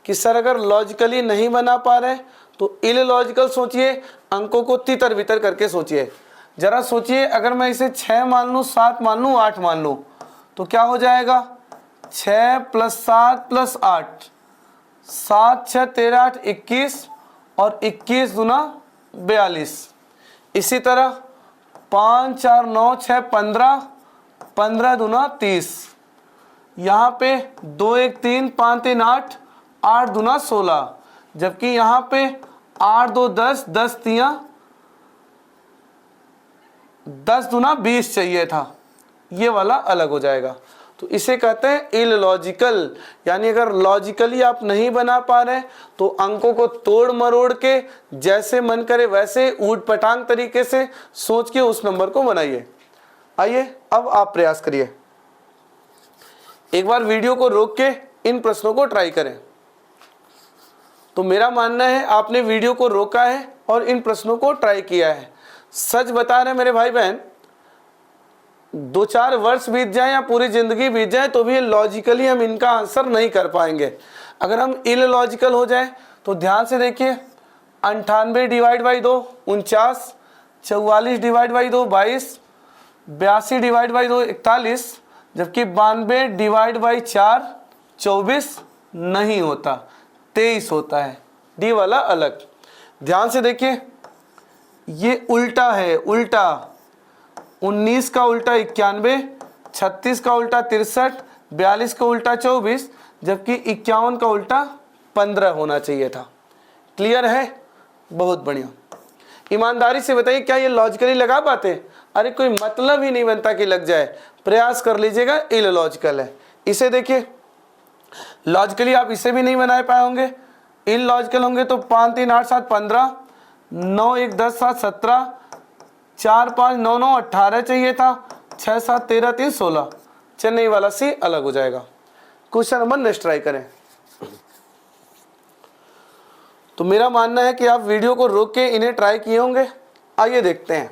कि सर अगर लॉजिकली नहीं बना पा रहे तो इलॉजिकल सोचिए, अंकों को तितर बितर करके सोचिए। जरा सोचिए, अगर मैं इसे 6 मान लूँ, 7 मान लूँ, 8 मान लूँ, तो क्या हो जाएगा? 6 + 7 + 8, 7 6 13 8 21 और 21 दूना 42। इसी तरह 5 4 9 6 15, 15 दूना 30। यहाँ पे 2 1 3 5 3 8, 8 दूना 16। जबकि यहाँ पे 8 2 10, 10 दूना 20 चाहिए था, ये वाला अलग हो जाएगा। तो इसे कहते हैं इलॉजिकल। यानी अगर लॉजिकली आप नहीं बना पा रहे तो अंकों को तोड़ मरोड़ के जैसे मन करे वैसे ऊट पटांग तरीके से सोच के उस नंबर को बनाइए। आइए अब आप प्रयास करिए, एक बार वीडियो को रोक के इन प्रश्नों को ट्राई करें। तो मेरा मानना है आपने वीडियो को रोका है और इन प्रश्नों को ट्राई किया है। सच बता रहे मेरे भाई बहन, 2-4 वर्ष बीत जाए या पूरी जिंदगी बीत जाए तो भी लॉजिकली हम इनका आंसर नहीं कर पाएंगे। अगर हम इलॉजिकल हो जाए तो ध्यान से देखिए, 98 divide by 2 49, 44 divide by 2 22, 82 divide by 2 41, जबकि 92 डिवाइड बाई 4 24 नहीं होता, 23 होता है। डी वाला अलग। ध्यान से देखिए, ये उल्टा है, उल्टा 19 का उल्टा 91, 36 का उल्टा 63, 42 का उल्टा 24, जबकि 51 का उल्टा 15 होना चाहिए था। क्लियर है? बहुत बढ़िया। ईमानदारी से बताइए, क्या ये लॉजिकली लगा पाते? अरे कोई मतलब ही नहीं बनता कि लग जाए। प्रयास कर लीजिएगा, इलॉजिकल है। इसे देखिए, लॉजिकली आप इसे भी नहीं बना पाए होंगे। इलॉजिकल होंगे तो 5 3 8 7 15, 9 1 10 7 17, 4 5 9 9 18 चाहिए था, 6 7 13 3 16। चेन्नई वाला सी अलग हो जाएगा। क्वेश्चन नंबर नेक्स्ट ट्राई करें। तो मेरा मानना है कि आप वीडियो को रोक के इन्हें ट्राई किए होंगे। आइए देखते हैं।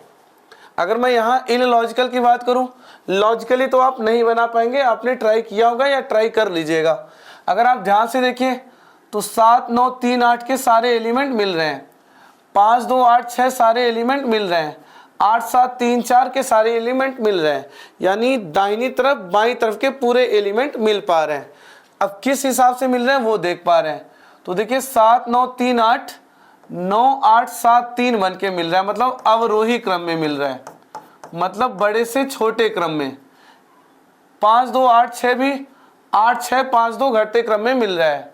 अगर मैं यहाँ इलॉजिकल की बात करूँ, लॉजिकली तो आप नहीं बना पाएंगे, आपने ट्राई किया होगा या ट्राई कर लीजिएगा। अगर आप ध्यान से देखिए तो 7 9 3 8 के सारे एलिमेंट मिल रहे हैं, 5 2 8 6 सारे एलिमेंट मिल रहे हैं, 8 7 3 4 के सारे एलिमेंट मिल रहे हैं। यानी दाहिनी तरफ बाईं तरफ के पूरे एलिमेंट मिल पा रहे हैं। अब किस हिसाब से मिल रहे हैं वो देख पा रहे हैं। तो देखिए 7 9 3 8, 9 8 7 3 बन के मिल रहा है, मतलब अवरोही क्रम में मिल रहा है, मतलब बड़े से छोटे क्रम में। 5 2 8 6 भी 8 6 5 2 घटते क्रम में मिल रहा है।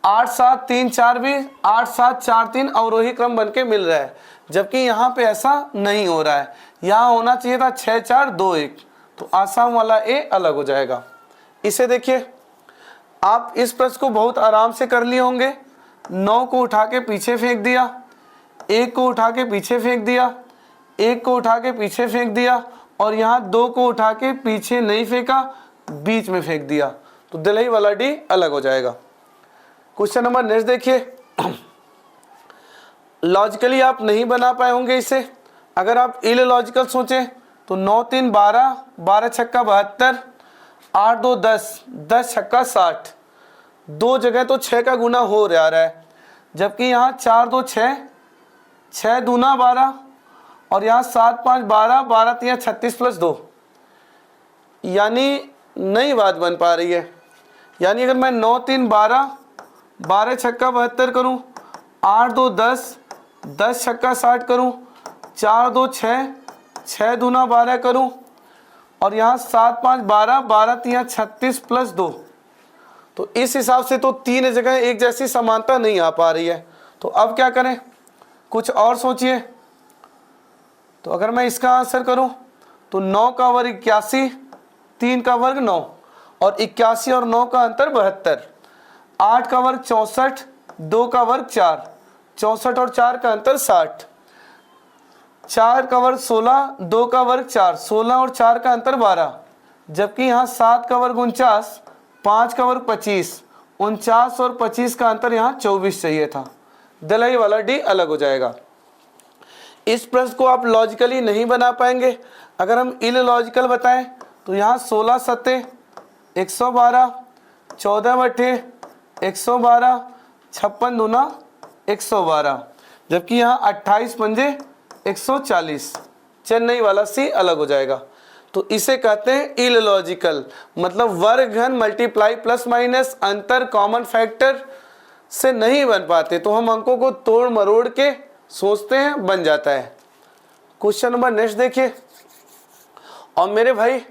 8 7 3 4 भी 8 7 4 3 अवरोही क्रम बन के मिल रहा है। जबकि यहाँ पे ऐसा नहीं हो रहा है, यहाँ होना चाहिए था 6 4 2 1। तो आसाम वाला ए अलग हो जाएगा। इसे देखिए, आप इस प्रश्न को बहुत आराम से कर लिए होंगे। 9 को उठा के पीछे फेंक दिया, 1 को उठा के पीछे फेंक दिया, 1 को उठा के पीछे फेंक दिया, और यहाँ 2 को उठा के पीछे नहीं फेंका, बीच में फेंक दिया। तो दिलई वाला डी अलग हो जाएगा। क्वेश्चन नंबर नेक्स्ट देखिए। लॉजिकली आप नहीं बना पाए होंगे इसे। अगर आप इलॉजिकल सोचें तो 9 3 12, 12 छक्का 72, 8 2 10, 10 छक्का 60। दो जगह तो 6 का गुना हो जा रहा है, जबकि यहाँ 4 2 6, 6 दूना 12, और यहाँ 7 5 12, 12 3 36 प्लस 2। यानी नई बात बन पा रही है। यानी अगर मैं 9 3 12, 12 छक्का 72 करूँ, 8 2 10, 10 छक्का 60 करूँ, 4 2 6, 6 दूना 12 करूँ, और यहाँ 7 5 12, 12 3 36 प्लस 2। तो इस हिसाब से तो तीन जगह एक जैसी समानता नहीं आ पा रही है। तो अब क्या करें, कुछ और सोचिए। तो अगर मैं इसका आंसर करूं तो 9 का वर्ग 81, 3 का वर्ग 9, और 81 और 9 का अंतर 72, 8 का वर्ग 64, 2 का वर्ग 4, 64 और 4 का अंतर 60, 4 का वर्ग 16, 2 का वर्ग 4, 16 और 4 का अंतर 12, जबकि यहाँ 7 का वर्ग 49, 5 का वर्ग 25, 49 और 25 का अंतर यहाँ 24 चाहिए था। दिलई वाला डी अलग हो जाएगा। इस प्रश्न को आप लॉजिकली नहीं बना पाएंगे। अगर हम इलॉजिकल बताएं तो यहाँ 16 सत्ते 112, 14 बट्टे 112, 56 दूना 112, जबकि यहाँ 28 पंजे 140। चेन्नई वाला सी अलग हो जाएगा। तो इसे कहते हैं इलॉजिकल, मतलब वर्ग घन मल्टीप्लाई प्लस माइनस अंतर कॉमन फैक्टर से नहीं बन पाते, तो हम अंकों को तोड़ मरोड़ के सोचते हैं, बन जाता है। क्वेश्चन नंबर नेक्स्ट देखिए। और मेरे भाई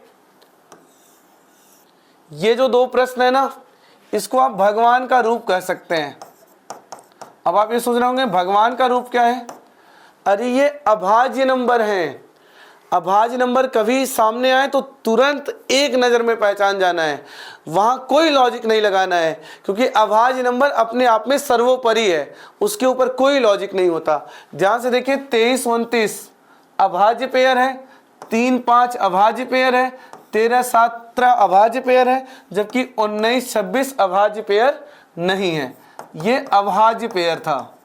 ये जो दो प्रश्न है ना, इसको आप भगवान का रूप कह सकते हैं। अब आप ये सोच रहे होंगे भगवान का रूप क्या है? अरे ये अभाज्य नंबर हैं। अभाज्य नंबर कभी सामने आए तो तुरंत एक नज़र में पहचान जाना है, वहाँ कोई लॉजिक नहीं लगाना है, क्योंकि अभाज्य नंबर अपने आप में सर्वोपरि है, उसके ऊपर कोई लॉजिक नहीं होता। ध्यान से देखिए 23 29 अभाज्य पेयर है, 3 5 अभाज्य पेयर है, 13 17 अभाज्य पेयर है, जबकि 19 26 अभाज्य पेयर नहीं है। ये अभाज्य पेयर था।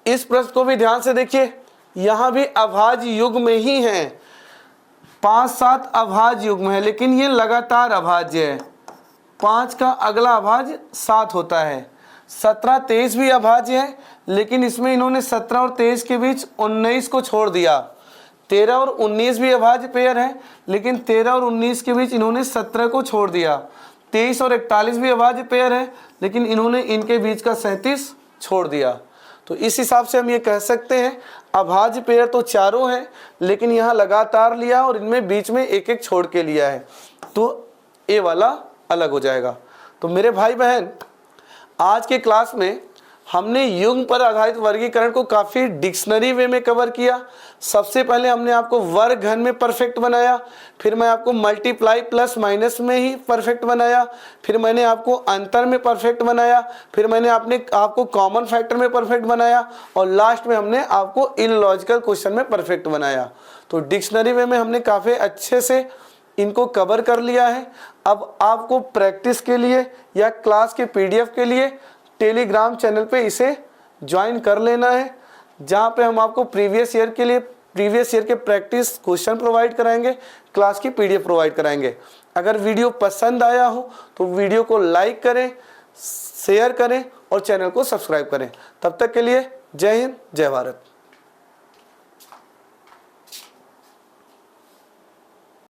इस प्रश्न को भी ध्यान से देखिए, यहाँ भी अभाज्य युग्म में ही है, 5 7 अभाज्य युग्म है, लेकिन ये लगातार अभाज्य है। 5 का अगला अभाज्य 7 होता है। 17 23 भी अभाज्य है, लेकिन इसमें इन्होंने 17 और 23 के बीच 19 को छोड़ दिया। 13 और 19 भी अभाज्य पेयर है, लेकिन 13 और 19 के बीच इन्होंने 17 को छोड़ दिया। 23 और 41 भी अभाज्य पेयर है, लेकिन इन्होंने इनके बीच का 37 छोड़ दिया। तो इस हिसाब से हम ये कह सकते हैं अभाज्य पेयर तो चारों हैं, लेकिन यहाँ लगातार लिया और इनमें बीच में एक एक छोड़ के लिया है, तो ए वाला अलग हो जाएगा। तो मेरे भाई बहन, आज के क्लास में हमने युग्म पर आधारित वर्गीकरण को काफ़ी डिक्शनरी वे में कवर किया। सबसे पहले हमने आपको वर्ग घन में परफेक्ट बनाया, फिर मैं आपको मल्टीप्लाई प्लस माइनस में ही परफेक्ट बनाया, फिर मैंने आपको अंतर में परफेक्ट बनाया, फिर मैंने आपको कॉमन फैक्टर में परफेक्ट बनाया, और लास्ट में हमने आपको इलॉजिकल क्वेश्चन में परफेक्ट बनाया। तो डिक्शनरी वे में हमने काफ़ी अच्छे से इनको कवर कर लिया है। अब आपको प्रैक्टिस के लिए या क्लास के PDF के लिए टेलीग्राम चैनल पे इसे ज्वाइन कर लेना है, जहाँ पे हम आपको प्रीवियस ईयर के प्रैक्टिस क्वेश्चन प्रोवाइड कराएंगे, क्लास की PDF प्रोवाइड कराएंगे। अगर वीडियो पसंद आया हो तो वीडियो को लाइक करें, शेयर करें और चैनल को सब्सक्राइब करें। तब तक के लिए जय हिंद, जय भारत।